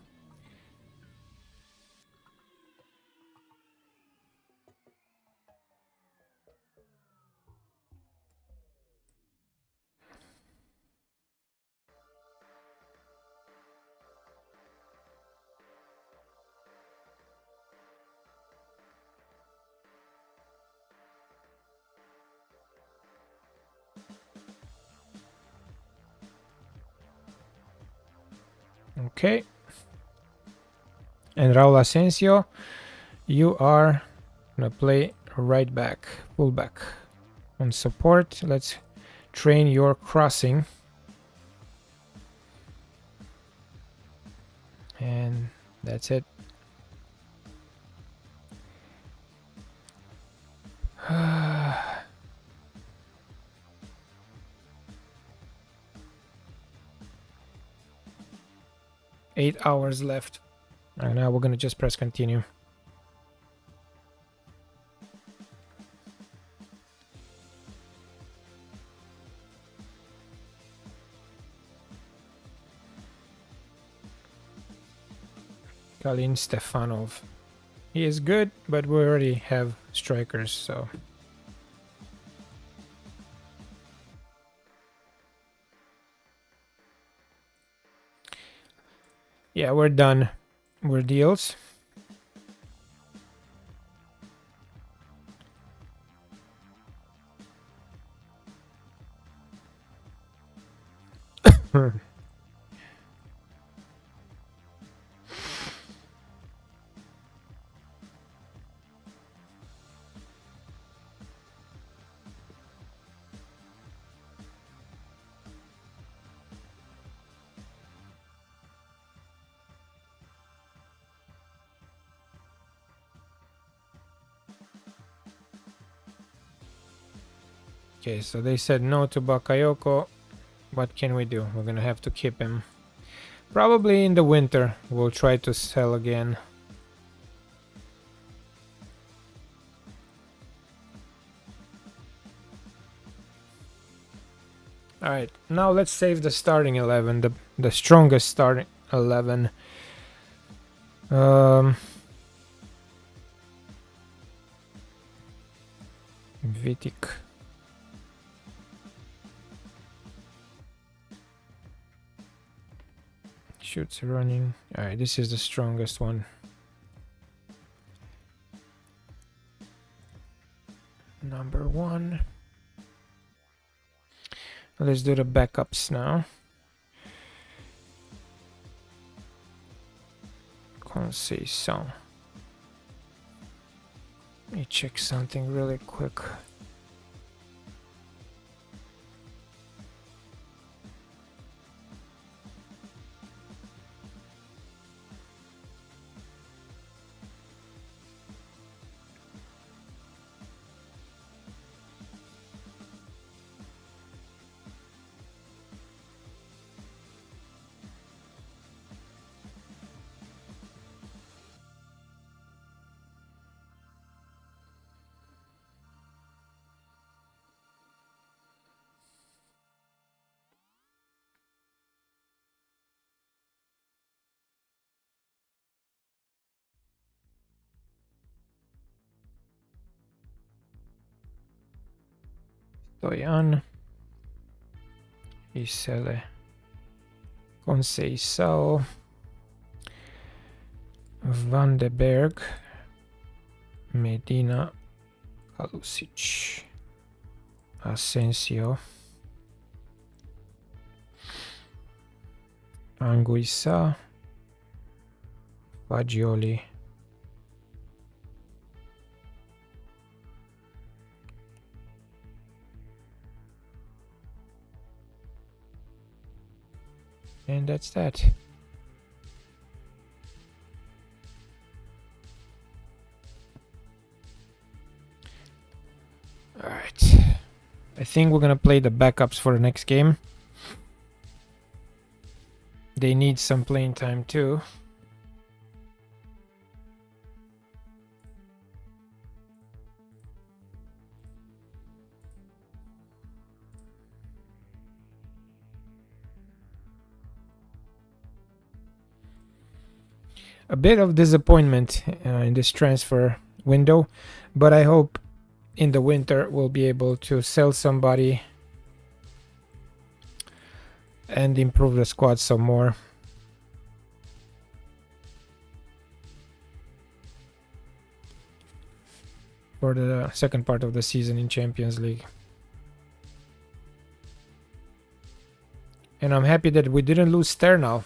Okay. And Raul Asensio, you are gonna play right back, full back. On support, let's train your crossing. And that's it. Eight hours left. And now we're gonna just press continue. Kalin Stefanov. He is good, but we already have strikers, so. Yeah, we're done. We're deals. Okay, so they said no to Bakayoko. What can we do? We're gonna have to keep him. Probably in the winter we'll try to sell again. Alright, now let's save the starting 11, the strongest starting 11. Vitic. Shoots running. Alright, this is the strongest one. Number 1. Let's do the backups now. Conceição. Let me check something really quick. Stoyan. Isele. Conceição. Van de Berg. Medina. Kalusic. Asensio. Anguissa. Fagioli. And that's that. Alright. I think we're gonna play the backups for the next game. They need some playing time too. A bit of disappointment in this transfer window, but I hope in the winter we'll be able to sell somebody and improve the squad some more. For the second part of the season in Champions League. And I'm happy that we didn't lose Sternal.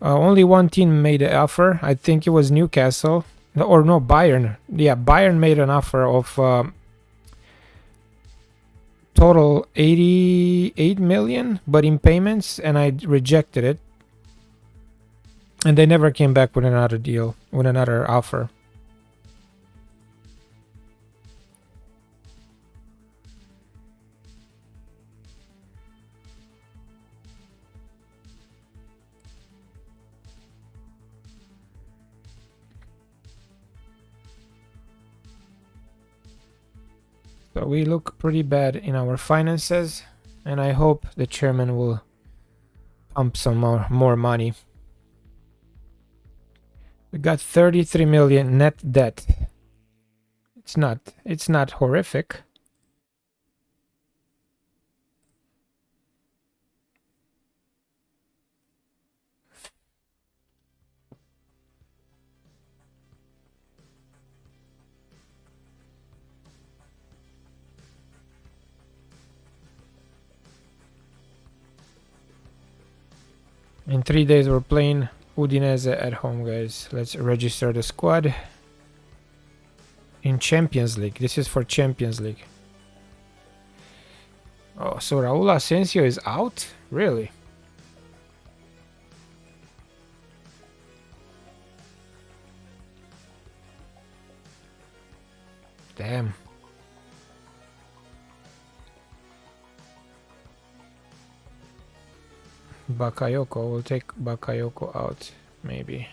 Only one team made an offer. I think it was Newcastle. Or no, Bayern. Yeah, Bayern made an offer of total 88 million, but in payments, and I rejected it. And they never came back with another deal, with another offer. So we look pretty bad in our finances, and I hope the chairman will pump some more money. We got 33 million net debt. It's not horrific. In 3 days we're playing Udinese at home, guys. Let's register the squad. In Champions League. This is for Champions League. Oh, so Raul Asensio is out? Really? Damn. Bakayoko, we'll take Bakayoko out, maybe.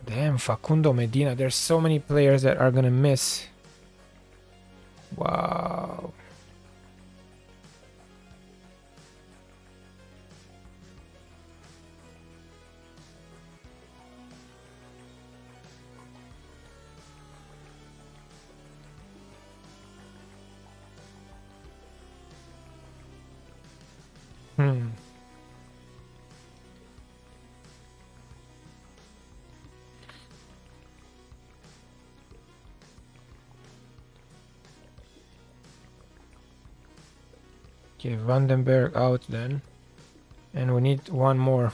Damn, Facundo Medina, there's so many players that are gonna miss. Wow. Okay, Vandenberg out then. And we need one more.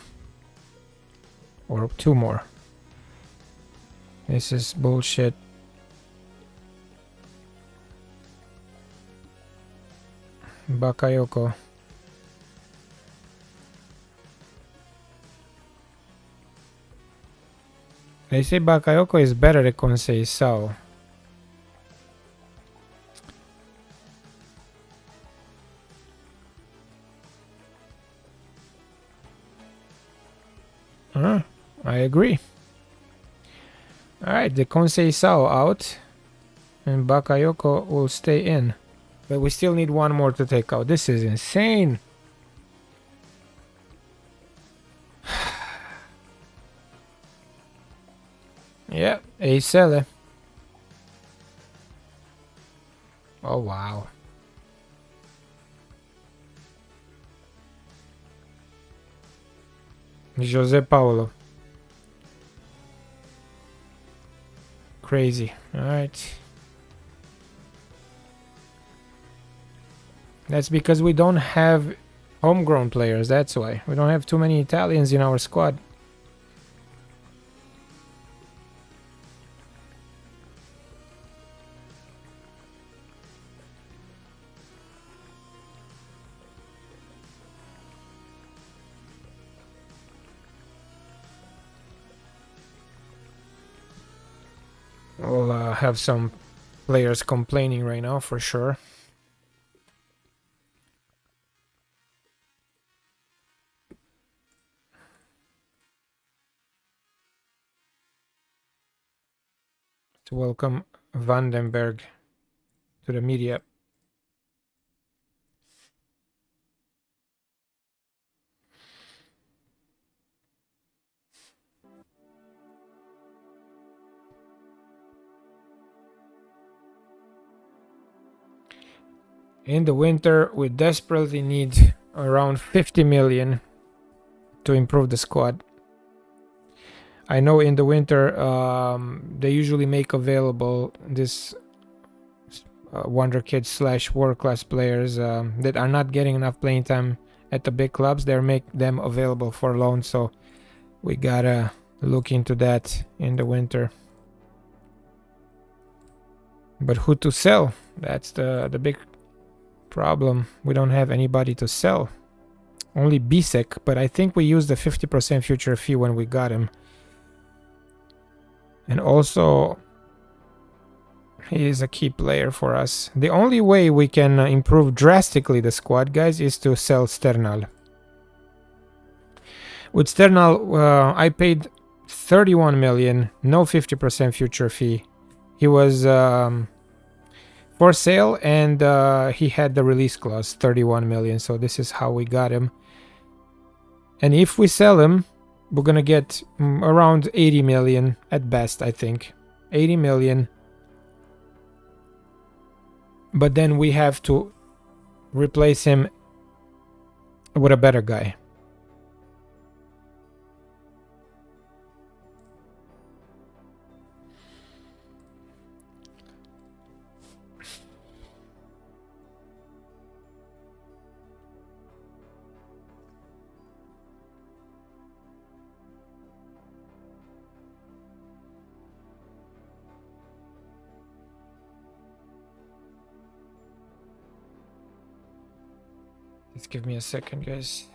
Or two more. This is bullshit. Bakayoko. They say Bakayoko is better than Conceição. I agree. Alright, the Conceição out. And Bakayoko will stay in. But we still need one more to take out. This is insane. Yeah, Eisele. Oh, wow. Jose Paulo. Crazy. Alright. That's because we don't have Homegrown players, that's why. We don't have too many Italians in our squad. We'll have some players complaining right now for sure. To welcome Vandenberg to the media. In the winter, we desperately need around 50 million to improve the squad. I know in the winter they usually make available this Wonder Kids slash world class players that are not getting enough playing time at the big clubs. They make them available for loan, so we gotta look into that in the winter. But who to sell? That's the big problem. We don't have anybody to sell. Only Bisek, but I think we used the 50% future fee when we got him. And also, he is a key player for us. The only way we can improve drastically the squad, guys, is to sell Sternal. With Sternal, I paid 31 million, no 50% future fee. He was for sale, and he had the release clause, 31 million. So this is how we got him. And if we sell him, we're gonna get around 80 million at best, I think. 80 million. But then we have to replace him with a better guy. Just give me a second, guys.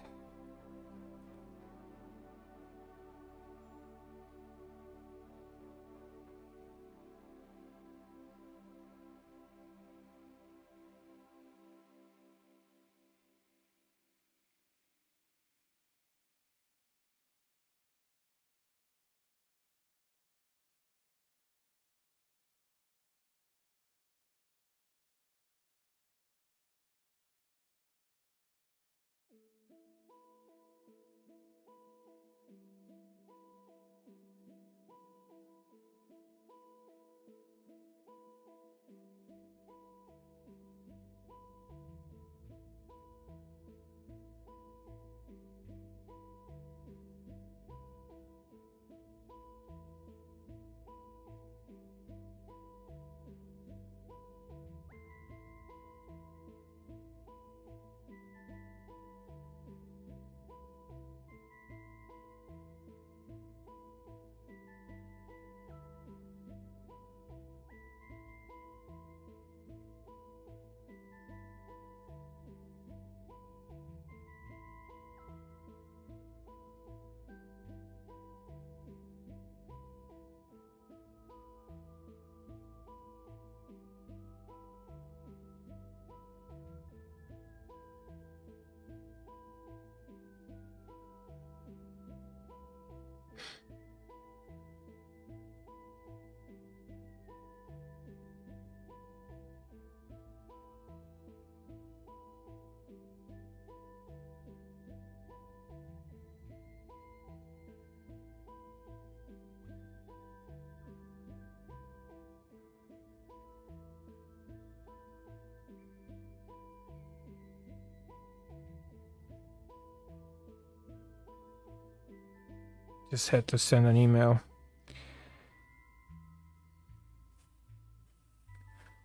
Just had to send an email.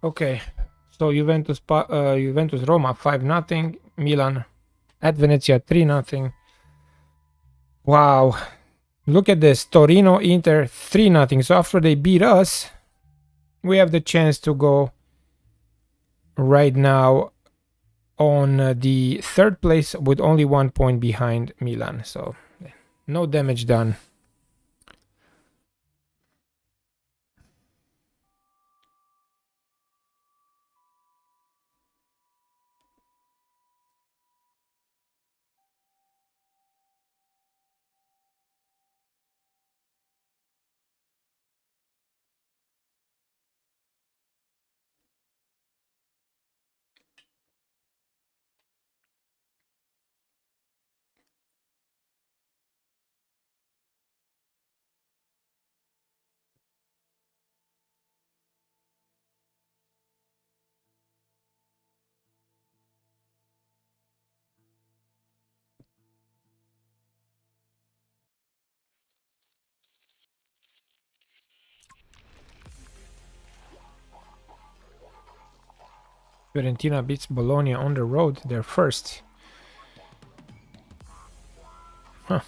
Okay, so Juventus Roma 5-0. Milan At Venezia, 3-0. Wow. Look at this. Torino, Inter, 3-0. So after they beat us, we have the chance to go right now on the third place with only 1 point behind Milan. So no damage done. Fiorentina beats Bologna on the road. They're first. Huh.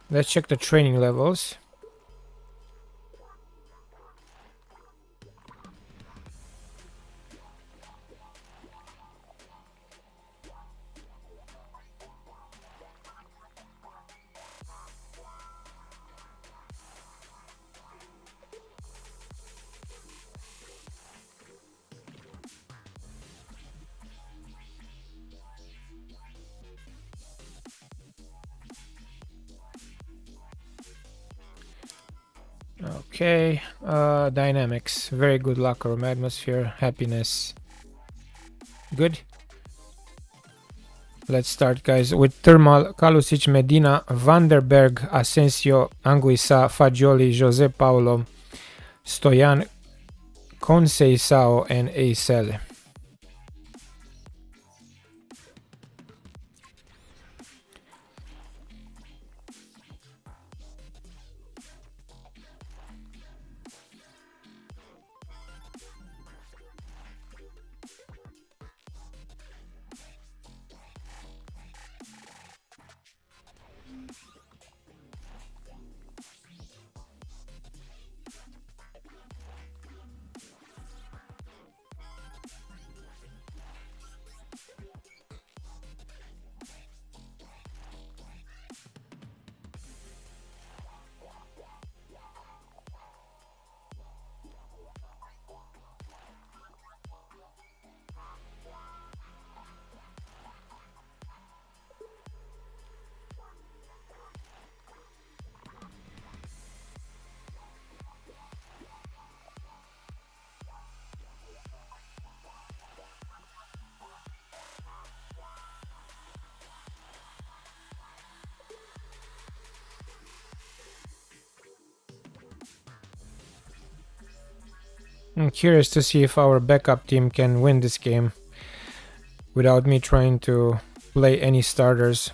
Let's check the training levels. Okay, dynamics, very good locker room atmosphere, happiness, good. Let's start, guys, with Thermal, Kalusic, Medina, Vanderberg, Asensio, Anguissa, Fagioli, Jose Paulo, Stoyan, Conceição, and Eisele. I'm curious to see if our backup team can win this game without me trying to play any starters.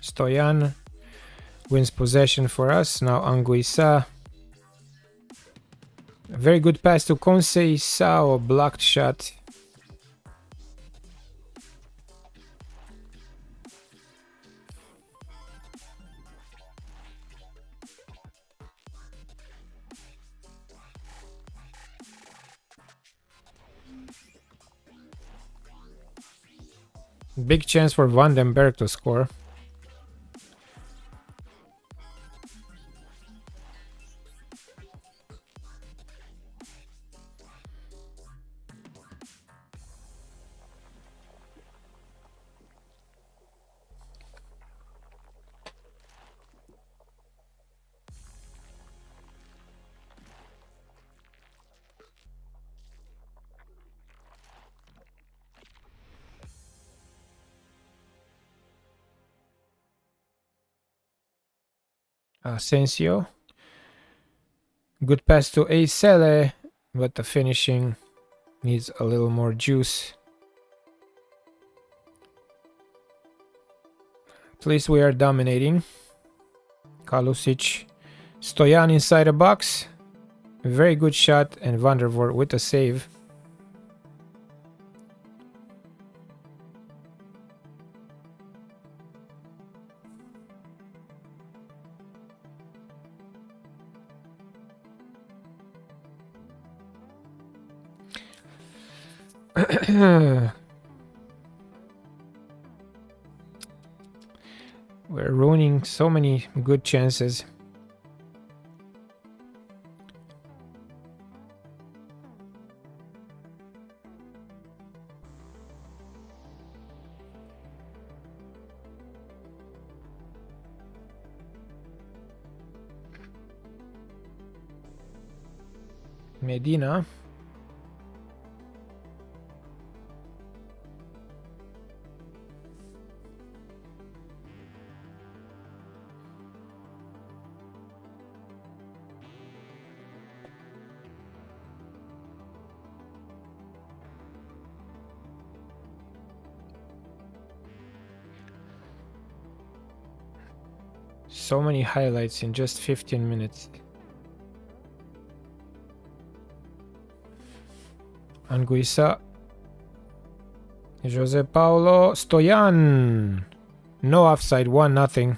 Stoyan wins possession for us. Now Anguissa. Very good pass to Conceição, blocked shot. Big chance for Vandenberg to score. Asensio. Good pass to Eisele, but the finishing needs a little more juice. At least we are dominating. Kalusic. Stoyan inside the box. Very good shot, and Van der Voort with a save. We're ruining so many good chances. Medina. So many highlights in just 15 minutes. Anguissa. Jose Paulo. Stoyan. No offside. 1-0.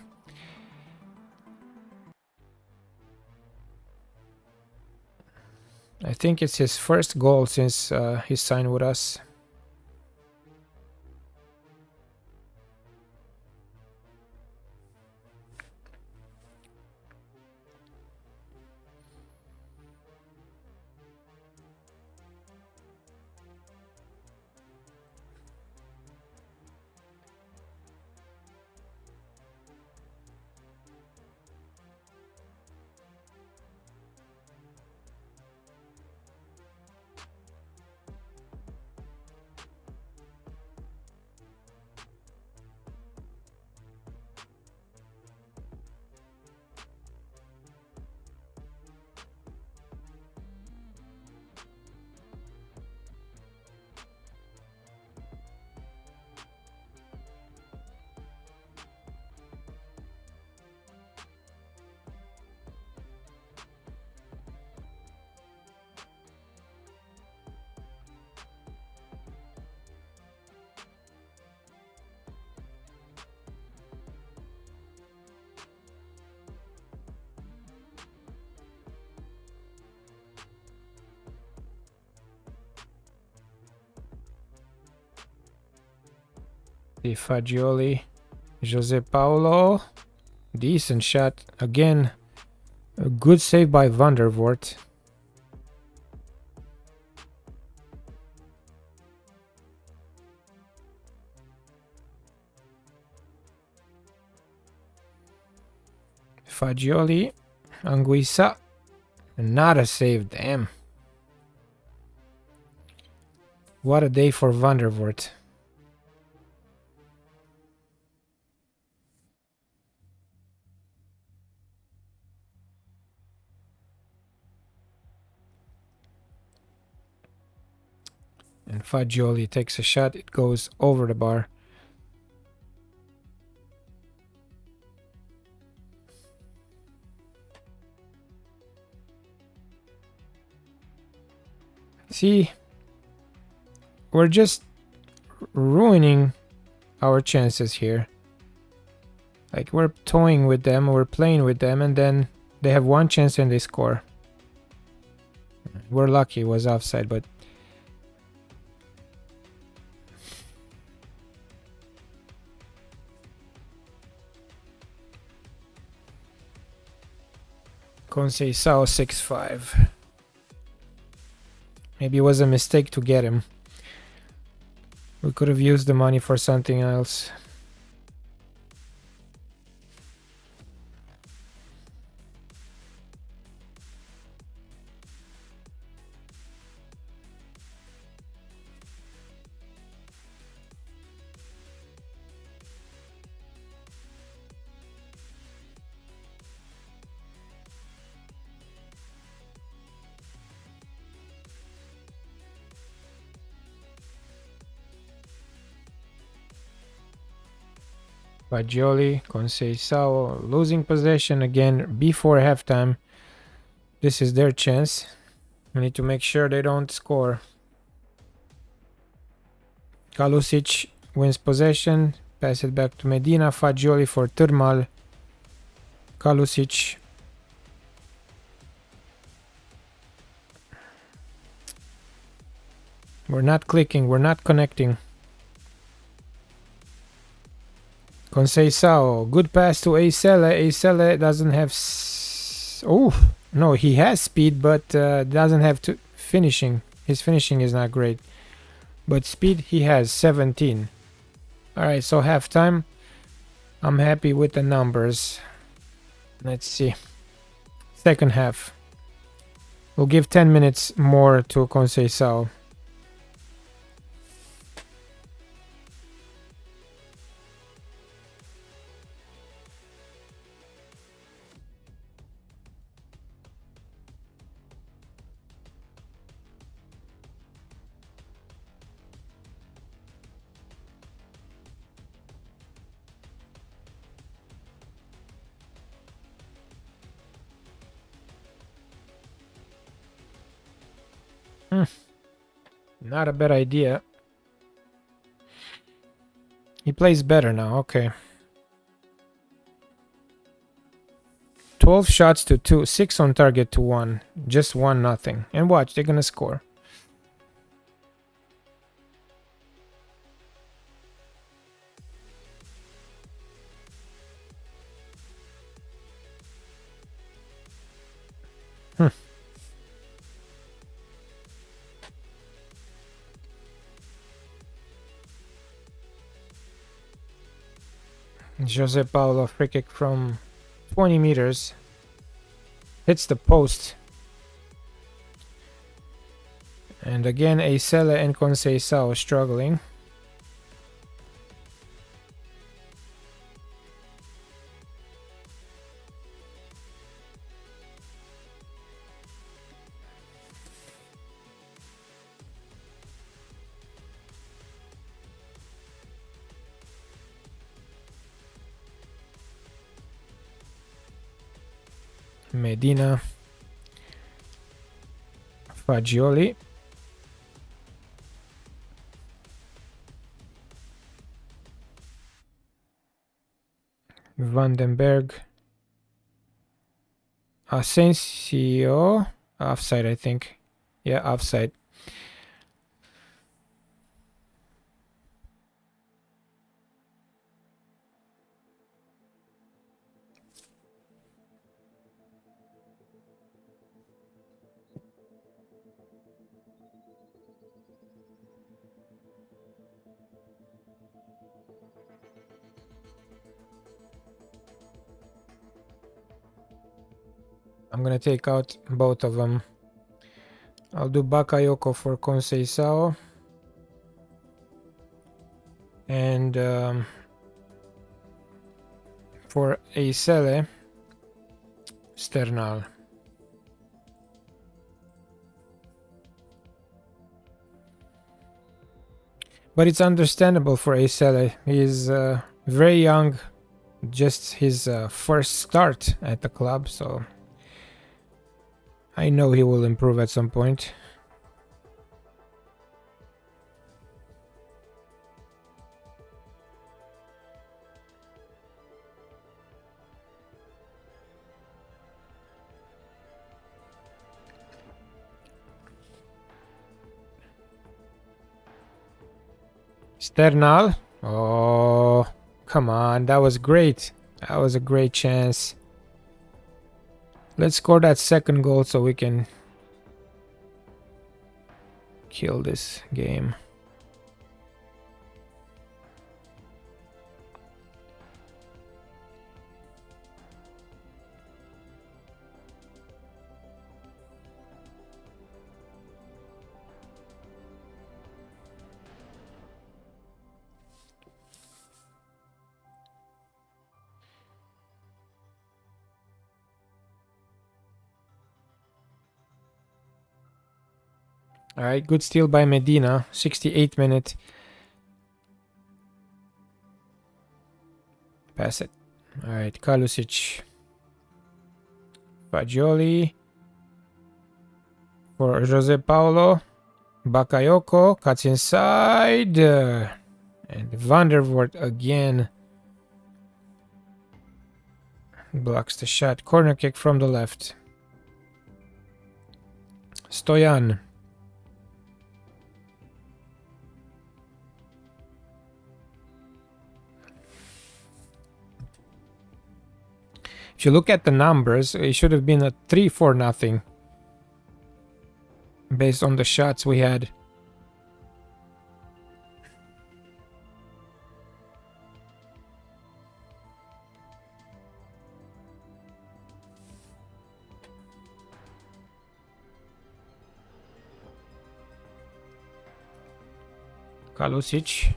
I think it's his first goal since he signed with us. Fagioli. Jose Paulo. Decent shot. Again, a good save by Van der Voort. Fagioli. Anguissa. Not a save, damn. What a day for Van der Voort. And Fagioli takes a shot, it goes over the bar. See, we're just ruining our chances here. Like, we're toying with them, we're playing with them, and then they have one chance and they score. We're lucky it was offside, but Conceição 6-5. Maybe it was a mistake to get him. We could have used the money for something else. Fagioli, Conceição losing possession again before halftime. This is their chance. We need to make sure they don't score. Kalusic wins possession. Pass it back to Medina. Fagioli for Tırmal. Kalusic. We're not clicking. We're not connecting. Conceição. Good pass to Eisele. Eisele doesn't have... Oh, no, he has speed, but doesn't have to finishing. His finishing is not great. But speed he has, 17. Alright, so halftime. I'm happy with the numbers. Let's see. Second half. We'll give 10 minutes more to Conceição. Not a bad idea. He plays better now, okay. 12 shots to 2, 6 on target to 1. Just 1-0. And watch, they're gonna score. Jose Paulo free kick from 20 meters. Hits the post. And again, Eisele and Conceição struggling. Medina, Fagioli, Vandenberg, Asensio, offside I think. Yeah, offside. I'm gonna take out both of them. I'll do Bakayoko for Conceição. And for Eisele, Sternal. But it's understandable for Eisele. He's very young, just his first start at the club, so I know he will improve at some point. Sternal. Oh, come on. That was great. That was a great chance. Let's score that second goal so we can kill this game. Alright, good steal by Medina, 68th minute. Pass it. All right, Kalusic. Fagioli. For Jose Paulo. Bakayoko cuts inside. And Vandervoort again. Blocks the shot. Corner kick from the left. Stoyan. If you look at the numbers, it should have been a 3-4-0 based on the shots we had. Kalusic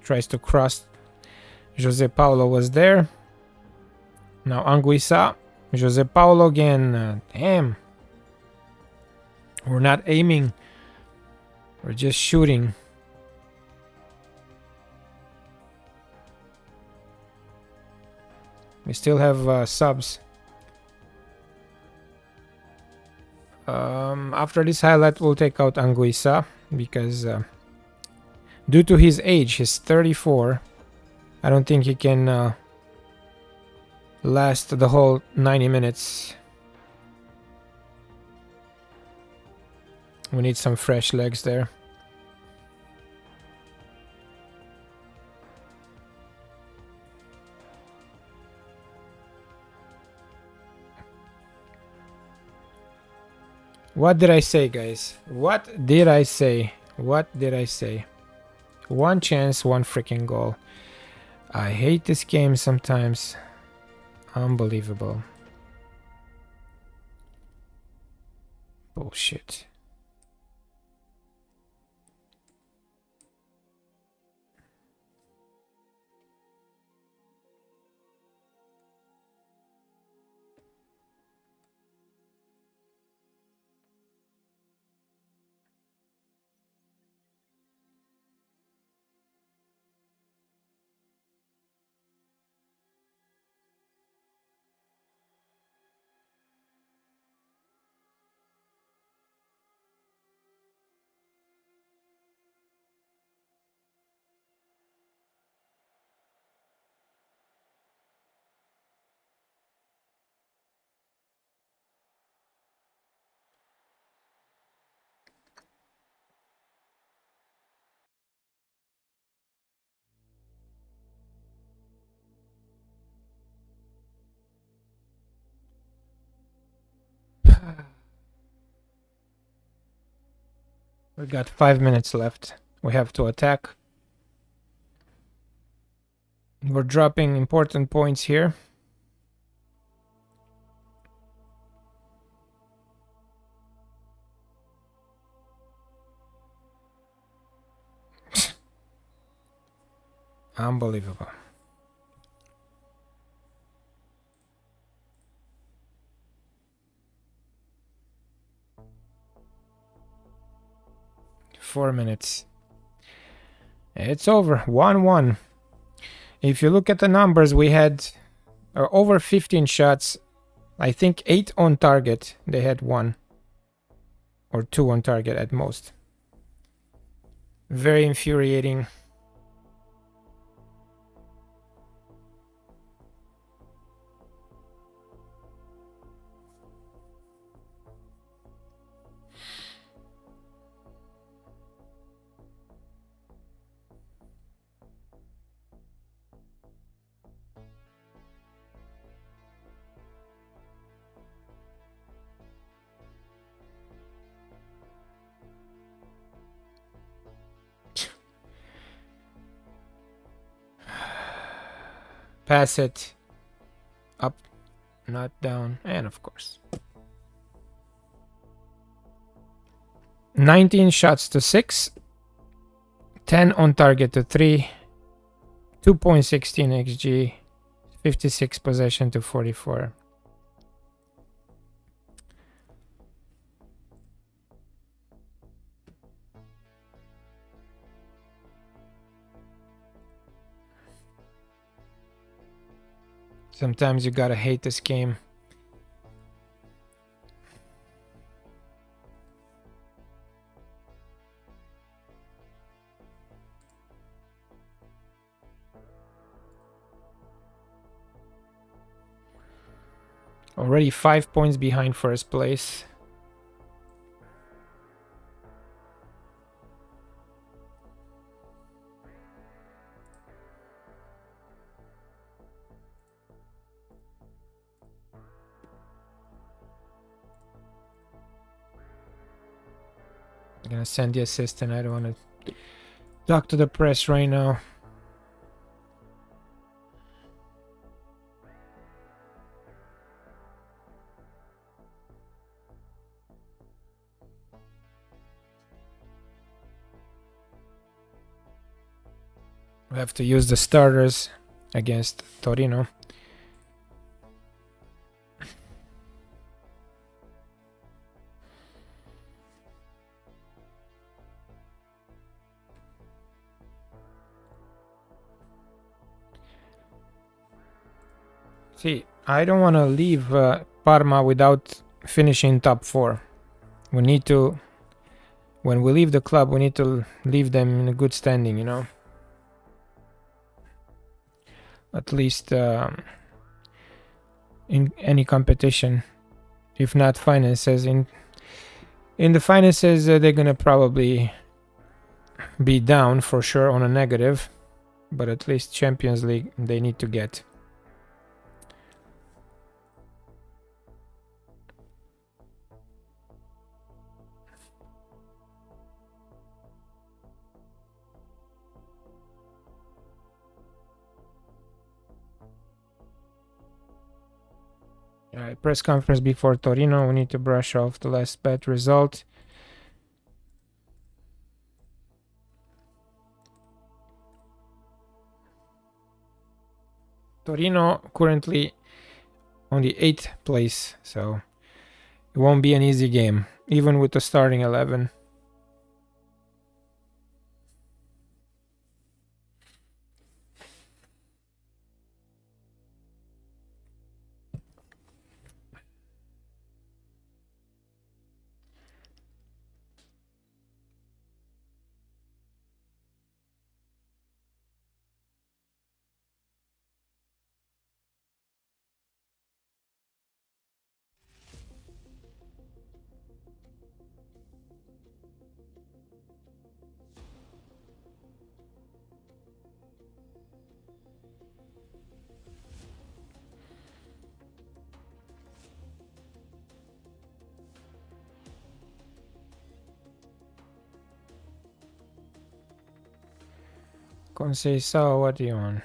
tries to cross. Jose Paulo was there. Now Anguissa. Jose Paulo again. Damn. We're not aiming. We're just shooting. We still have subs. After this highlight, we'll take out Anguissa because due to his age, he's 34. I don't think he can last the whole 90 minutes. We need some fresh legs there. What did I say, guys? What did I say? What did I say? One chance, one freaking goal. I hate this game sometimes. Unbelievable. Bullshit. We got 5 minutes left. We have to attack. We're dropping important points here. Unbelievable. Four minutes. It's over. 1-1. If you look at the numbers, we had over 15 shots. I think 8 on target. They had 1 or 2 on target at most. Very infuriating. Pass it. Up, not down, and of course. 19 shots to 6. 10 on target to 3. 2.16 XG. 56 possession to 44. Sometimes you gotta hate this game. Already 5 points behind first place. I'm gonna send the assistant. I don't want to talk to the press right now. We have to use the starters against Torino. See, I don't want to leave Parma without finishing top 4. We need to, when we leave the club, we need to leave them in a good standing, you know? At least in any competition. If not finances, in the finances, they're gonna probably be down for sure on a negative, but at least Champions League they need to get. Alright, press conference before Torino. We need to brush off the last bad result. Torino currently on the 8th place, so it won't be an easy game, even with the starting 11. Conceição, what do you want?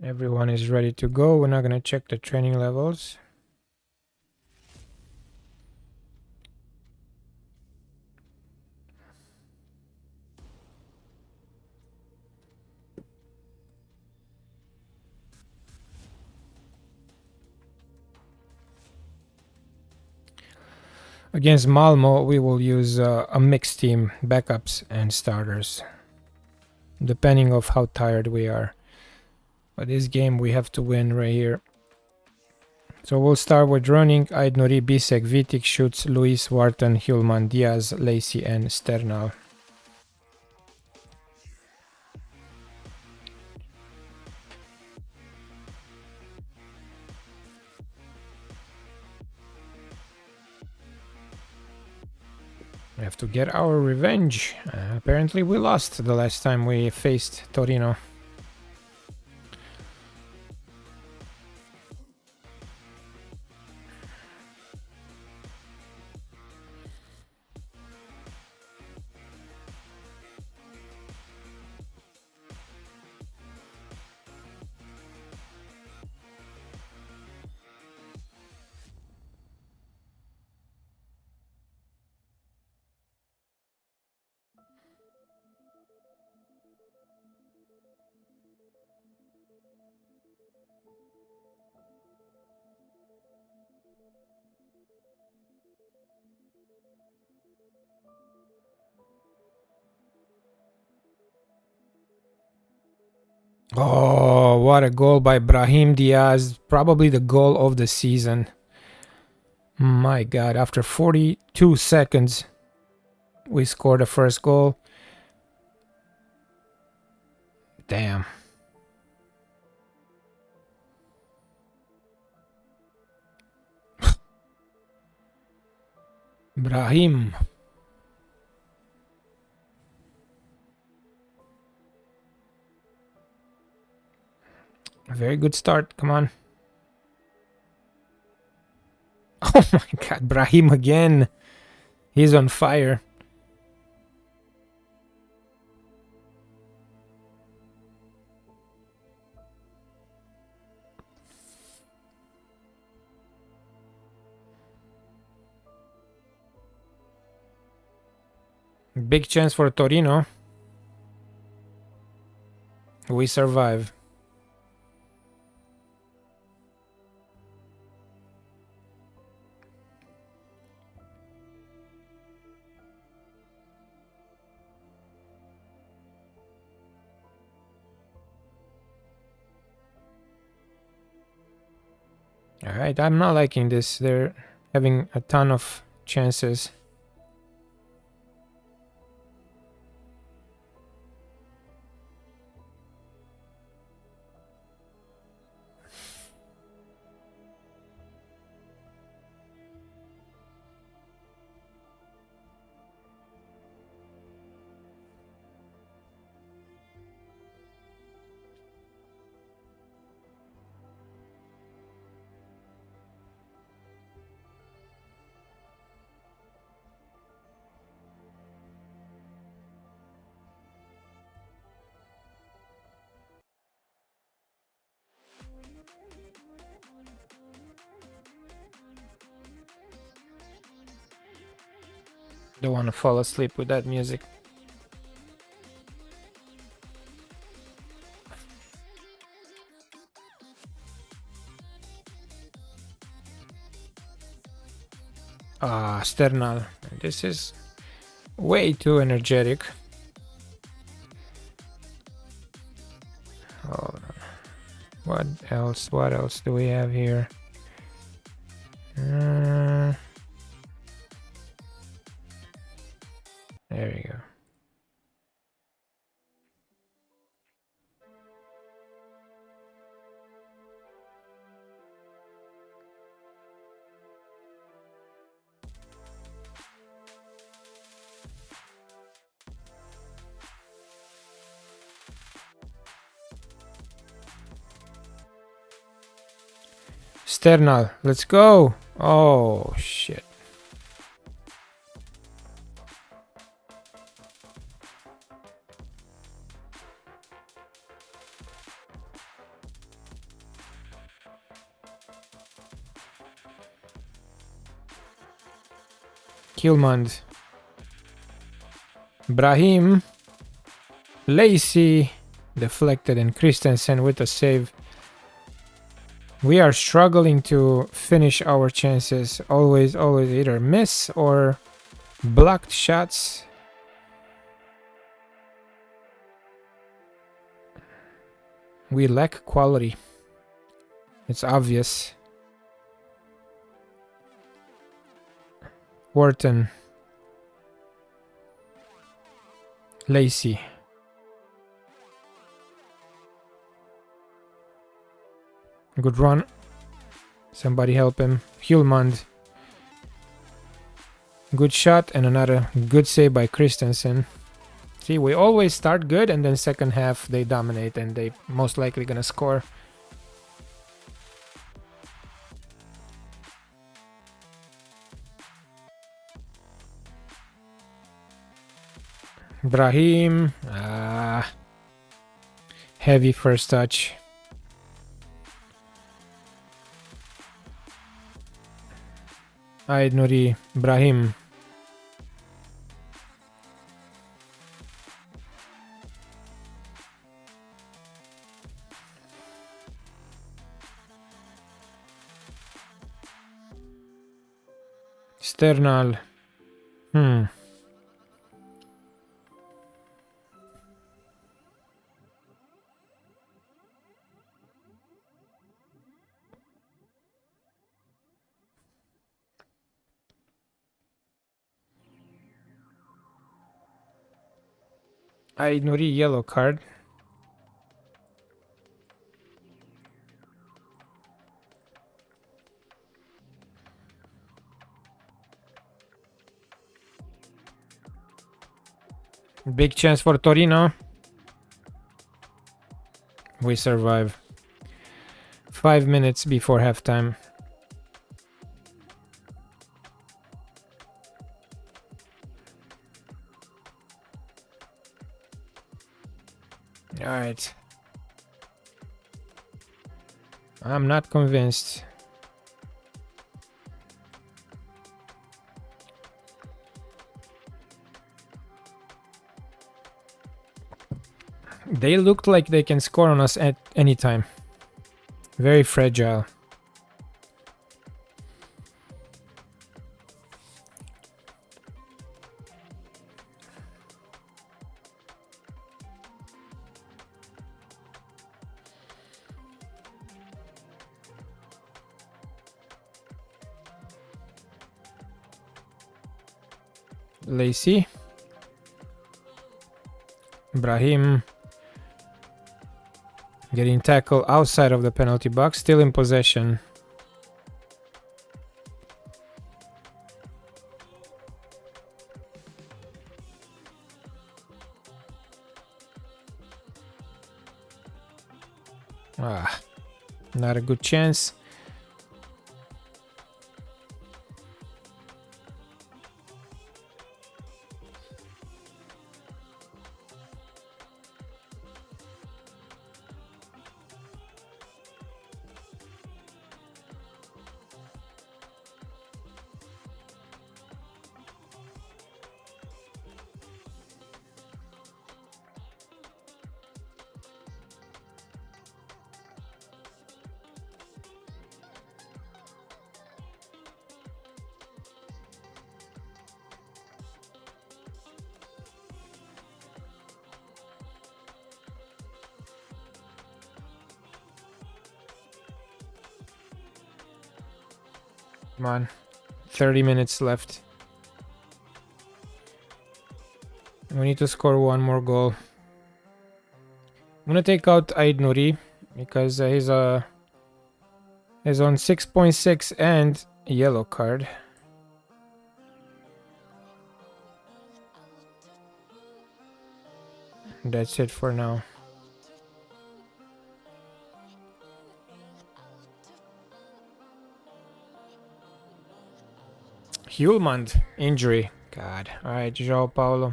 Everyone is ready to go. We're not going to check the training levels. Against Malmo, we will use a mixed team, backups and starters, depending of how tired we are. But this game we have to win right here. So we'll start with running. Aidnuri, Bisek, Vitic, Schutz, Luis, Wharton, Hillman, Diaz, Lacey and Sternal. We have to get our revenge. Apparently we lost the last time we faced Torino. Oh, what a goal by Brahim Diaz. Probably the goal of the season. My God, after 42 seconds, we scored the first goal. Damn. Brahim. A very good start. Come on. Oh my God, Brahim again. He's on fire. Big chance for Torino. We survive. Alright, I'm not liking this. They're having a ton of chances. Don't want to fall asleep with that music. Ah, Sternal. This is way too energetic. Hold on. What else? What else do we have here? There you go. Sternal, let's go. Oh, shit. Kilmand. Brahim. Lacey. Deflected, and Christensen with a save. We are struggling to finish our chances. Always either miss or blocked shots. We lack quality. It's obvious. Wharton. Lacey. Good run. Somebody help him. Hulmand. Good shot and another good save by Christensen. See, we always start good and then second half they dominate and they most likely gonna score. Brahim. Heavy first touch. Aid Nuri. Brahim. Sternal. Aid Nuri yellow card. Big chance for Torino. We survive. 5 minutes before halftime. Alright. I'm not convinced. They looked like they can score on us at any time. Very fragile. Lacey. Brahim. Getting tackled outside of the penalty box, still in possession. Not a good chance. Come on. 30 minutes left. We need to score one more goal. I'm gonna take out Aid Nuri because he's on 6.6 and a yellow card. That's it for now. Hulmand injury. God. Alright, João Paulo.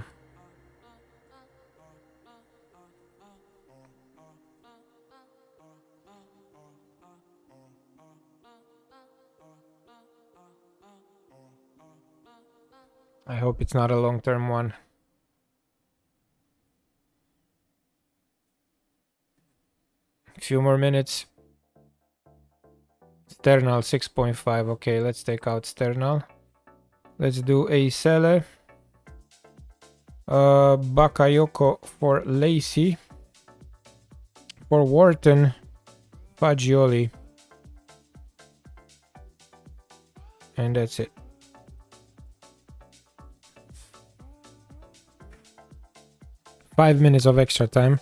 I hope it's not a long-term one. A few more minutes. Sternal 6.5. Okay, let's take out Sternal. Let's do a seller. Bakayoko for Lacey. For Wharton, Fagioli. And that's it. Five minutes of extra time.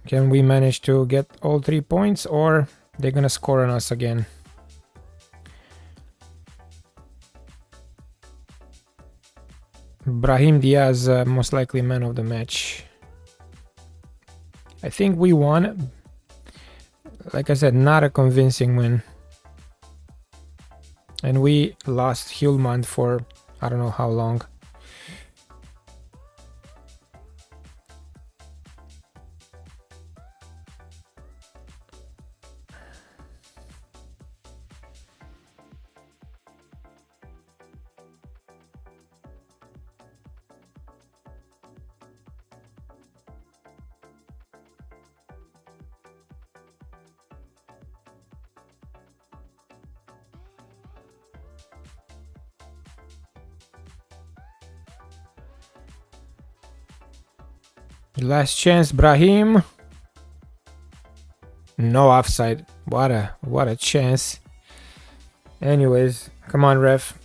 Can we manage to get all 3 points, or they're gonna score on us again? Brahim Diaz, most likely man of the match. I think we won. Like I said, not a convincing win. And we lost Hjulmand for I don't know how long. Last chance, Brahim. No offside. What a chance. Anyways, come on, ref.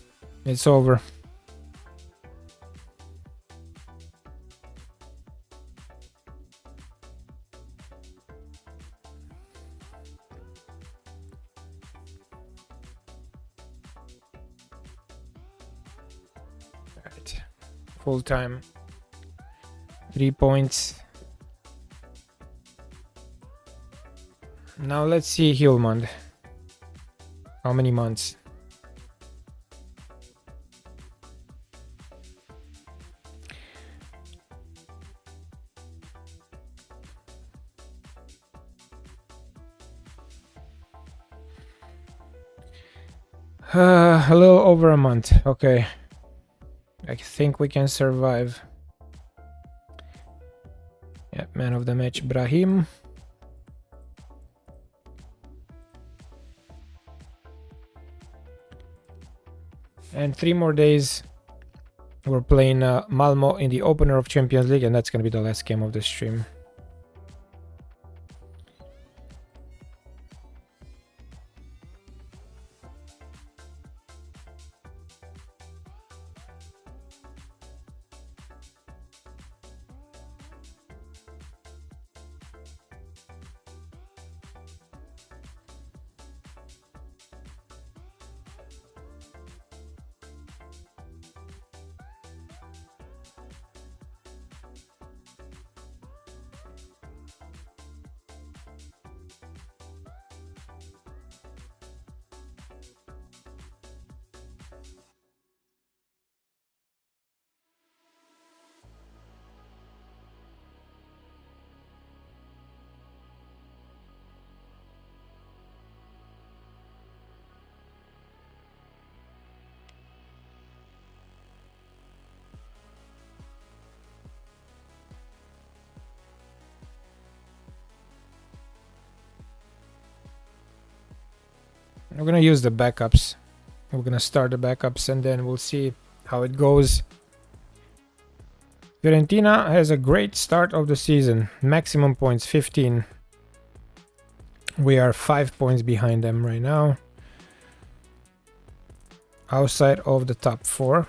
It's over. Right. Full time. 3 points. Now let's see Hjulmand. How many months? A little over a month. Okay. I think we can survive. Yeah, man of the match, Brahim. And 3 more days. We're playing Malmo in the opener of Champions League, and that's going to be the last game of the stream. We're gonna use the backups. We're gonna start the backups and then we'll see how it goes. Fiorentina has a great start of the season. Maximum points 15. We are 5 points behind them right now. Outside of the top 4.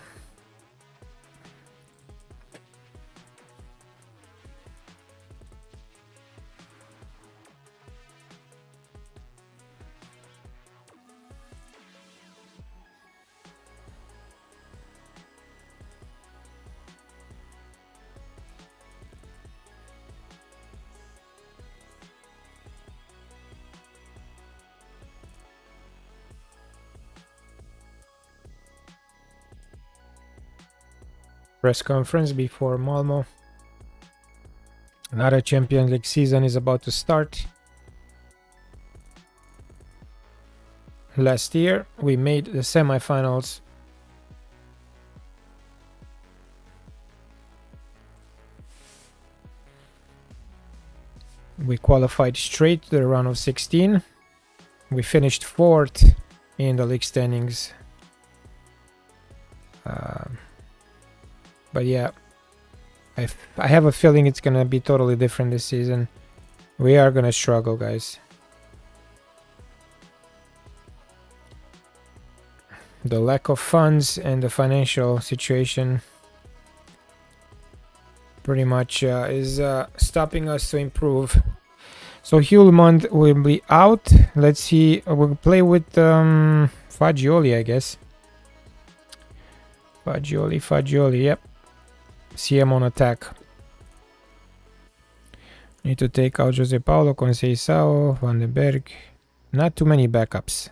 Press conference before Malmo. Another Champions League season is about to start. Last year we made the semifinals. We qualified straight to the round of 16. We finished 4th in the league standings. But yeah, I have a feeling it's gonna be totally different this season. We are gonna struggle, guys. The lack of funds and the financial situation pretty much is stopping us to improve. So Hjulmand will be out. Let's see. We'll play with Fagioli, I guess. Fagioli, yep. CM on attack. Need to take out Jose Paulo, Conceição, Van den Berg. Not too many backups.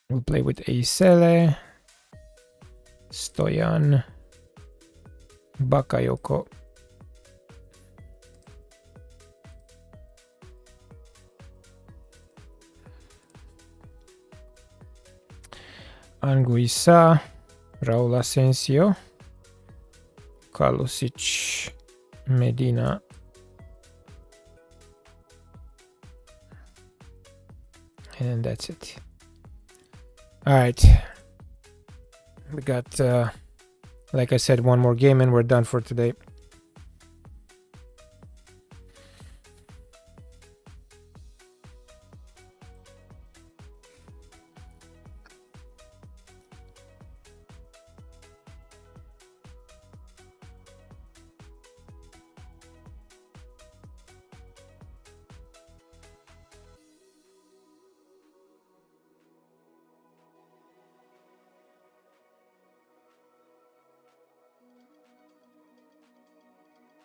We'll play with Eisele, Stoyan, Bakayoko. Anguissa, Raul Asensio, Kalusic, Medina, and that's it. All right, we got, like I said, one more game and we're done for today.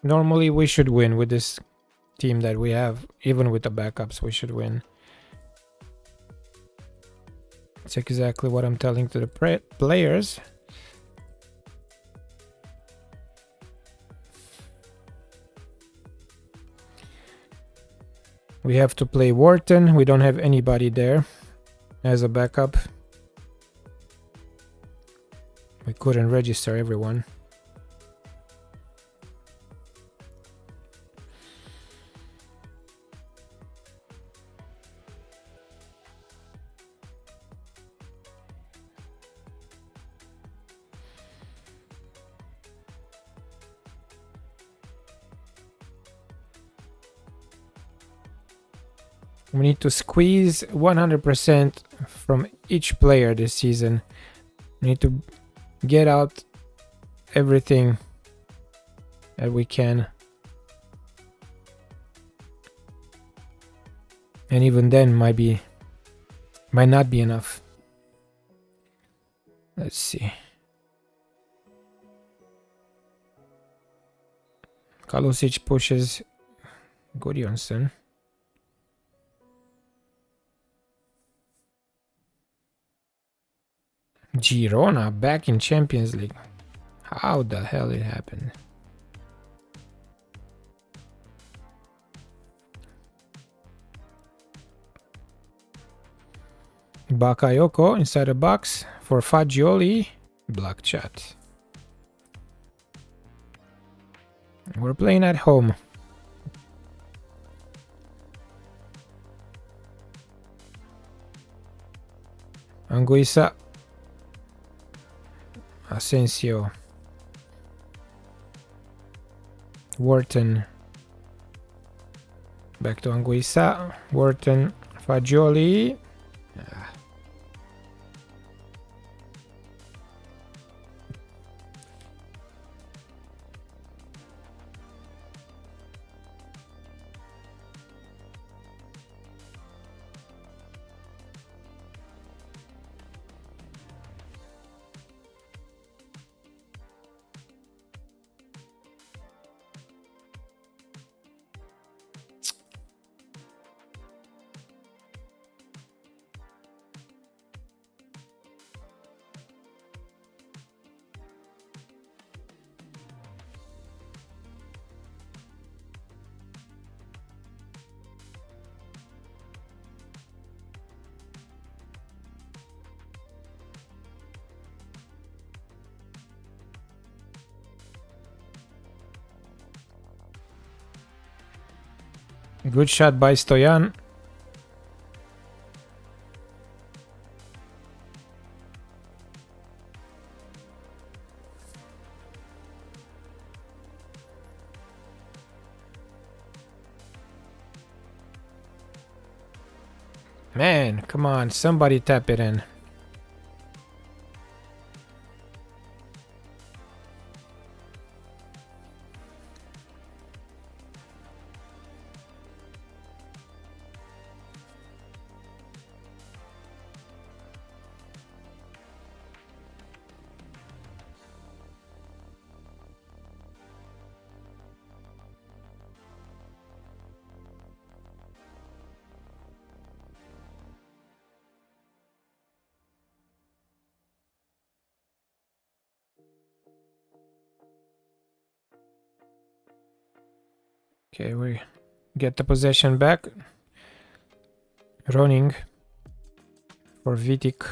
Normally we should win with this team that we have. Even with the backups, we should win. It's exactly what I'm telling to the players. We have to play Wharton. We don't have anybody there as a backup. We couldn't register everyone. We need to squeeze 100% from each player this season. We need to get out everything that we can. And even then might not be enough. Let's see. Kalusic pushes Gudjonsson. Girona back in Champions League. How the hell it happened? Bakayoko inside the box for Fagioli. Black chat. We're playing at home. Anguissa. Asensio. Wharton. Back to Anguissa. Wharton. Fagioli. Good shot by Stoyan. Man, come on, somebody tap it in. Okay, we get the possession back. Running for Vitic.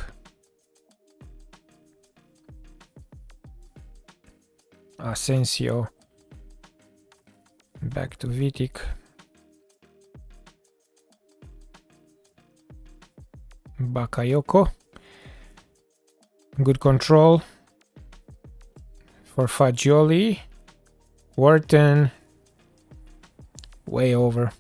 Asensio. Back to Vitic. Bakayoko. Good control for Fagioli. Wharton. Way over.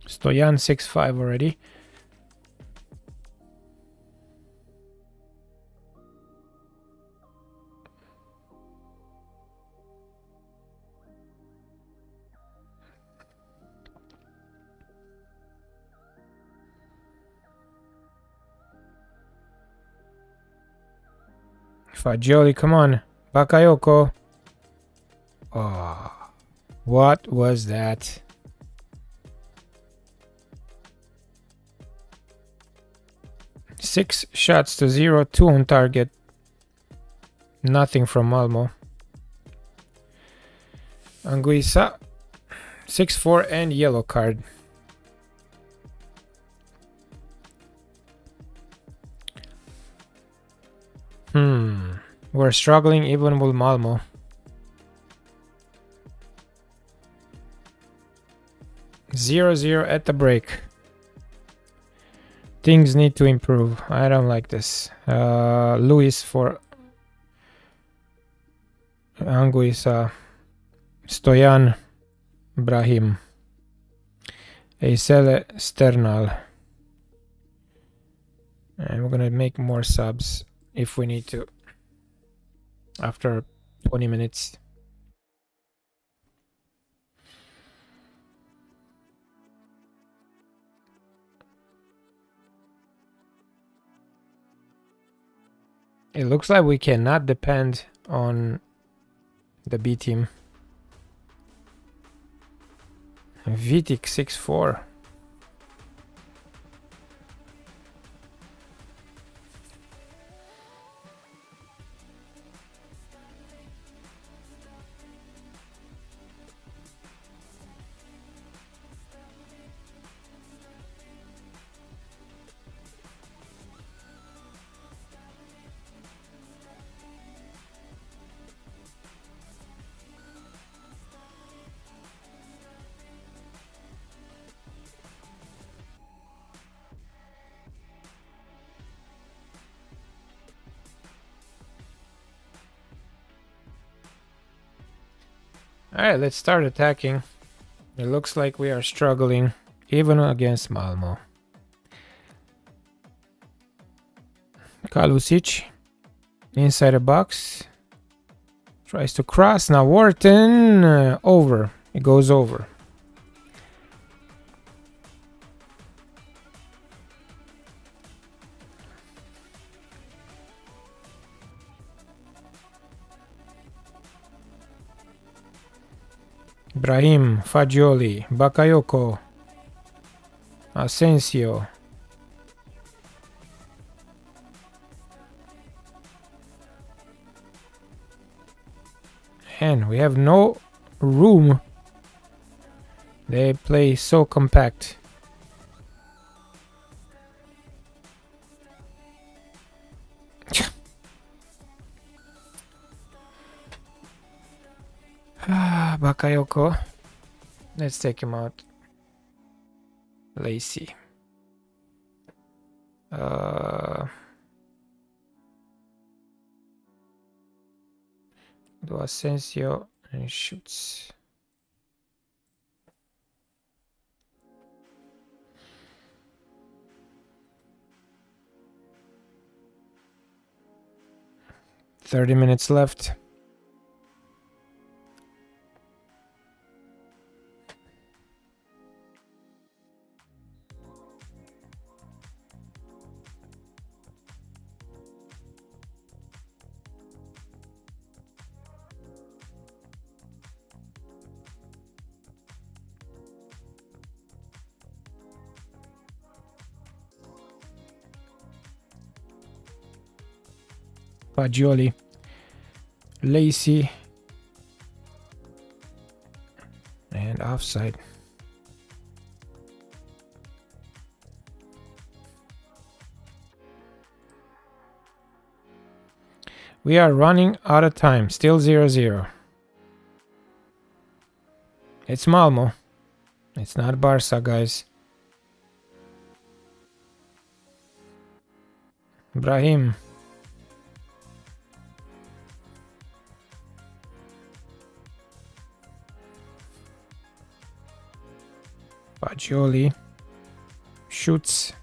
Stoyan 6-5 already. Fagioli, come on. Bakayoko. Oh, what was that? Six shots to 0, 2 on target. Nothing from Malmo. Anguissa. 6-4 and yellow card. We're struggling even with Malmo. Zero at the break. Things need to improve. I don't like this. Luis for Anguissa. Stoyan. Brahim. Eisele Sternal. And we're gonna make more subs if we need to. After 20 minutes. It looks like we cannot depend on the B team. Vitic 6-4. Alright, let's start attacking. It looks like we are struggling, even against Malmo. Kalusic, inside the box. Tries to cross, now Wharton, over. It goes over. Brahim, Fagioli, Bakayoko, Asensio. And we have no room. They play so compact. Bakayoko. Let's take him out. Lacey. Do Asensio and shoots. "30 minutes left. Fagioli. Lacey. And offside. We are running out of time. Still 0-0. It's Malmo. It's not Barca, guys. Brahim. Fagioli. Shoots.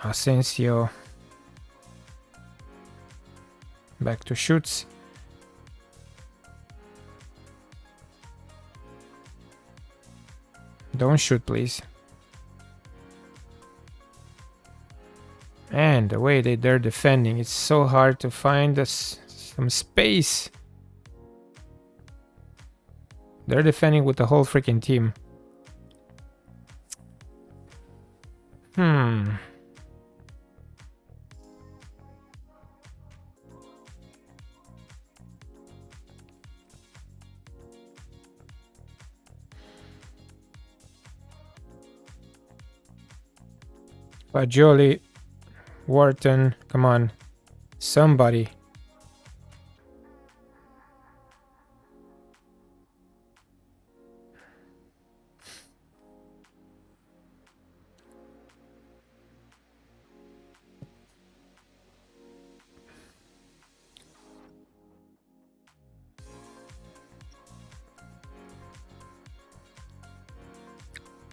Asensio. Back to Shoots. Don't shoot, please. And the way they're defending, it's so hard to find some space. They're defending with the whole freaking team. Fagioli, Wharton, come on, somebody.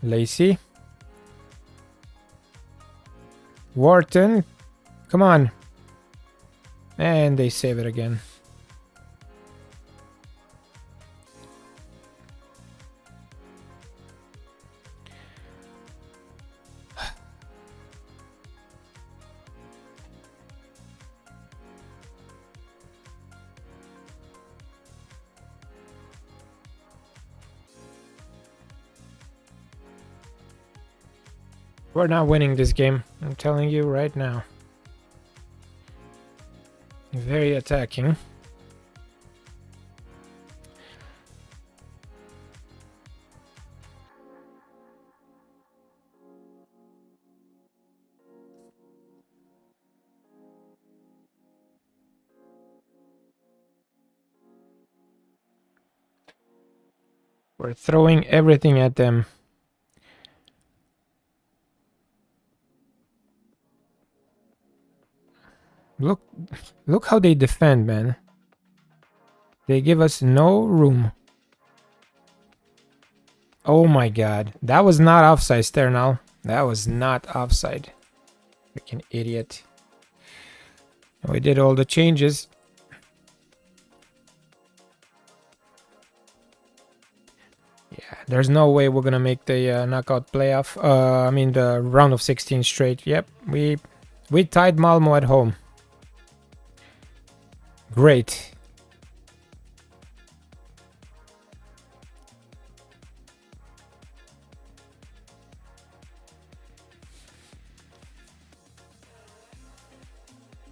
Lacey. Wharton, come on. And they save it again. We're not winning this game, I'm telling you right now. Very attacking. We're throwing everything at them. Look how they defend, man. They give us no room. Oh my god. That was not offside, Sternal. That was not offside. Freaking idiot. We did all the changes. Yeah, there's no way we're gonna make the knockout playoff. I mean the round of 16 straight. Yep, we tied Malmo at home. Great.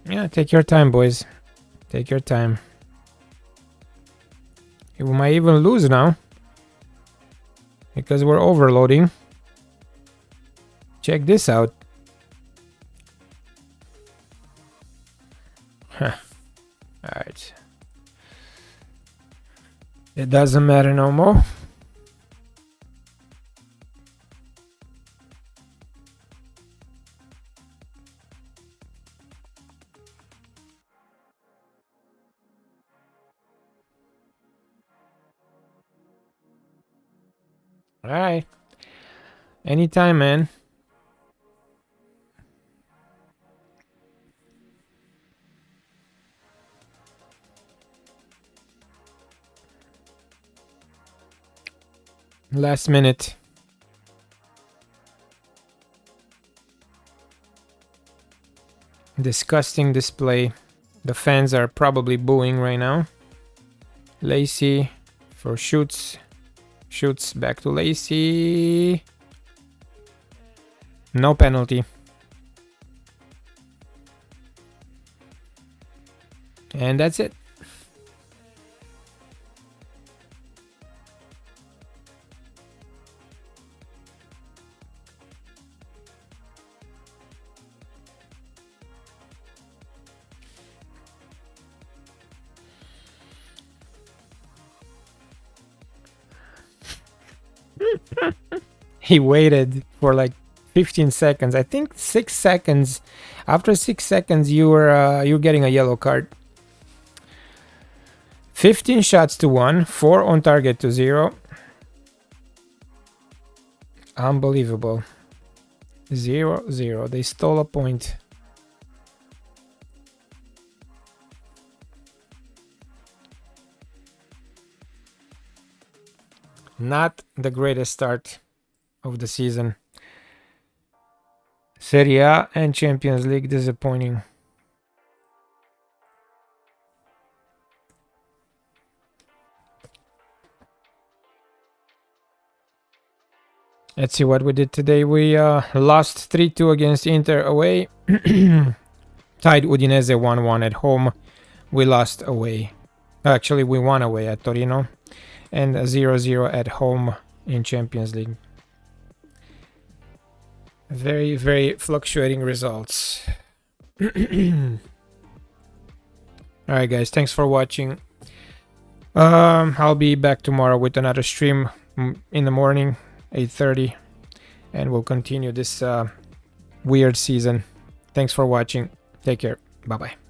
Yeah, take your time, boys. Take your time. We might even lose now because we're overloading. Check this out. Huh. Alright. It doesn't matter no more. Alright. Anytime, man. Last minute. Disgusting display. The fans are probably booing right now. Lacey for shoots. Shoots back to Lacey. No penalty. And that's it. He waited for like 15 seconds. I think 6 seconds. After 6 seconds, you're getting a yellow card. 15 shots to 1, 4 on target to 0. Unbelievable. 0-0. They stole a point. Not the greatest start of the season. Serie A and Champions League disappointing. Let's see what we did today. We lost 3-2 against Inter away. Tied Udinese 1-1 at home. We lost away. Actually, we won away at Torino. And 0-0 at home in Champions League. Very, very fluctuating results. Alright guys, thanks for watching. I'll be back tomorrow with another stream in the morning, 8:30. And we'll continue this weird season. Thanks for watching. Take care. Bye-bye.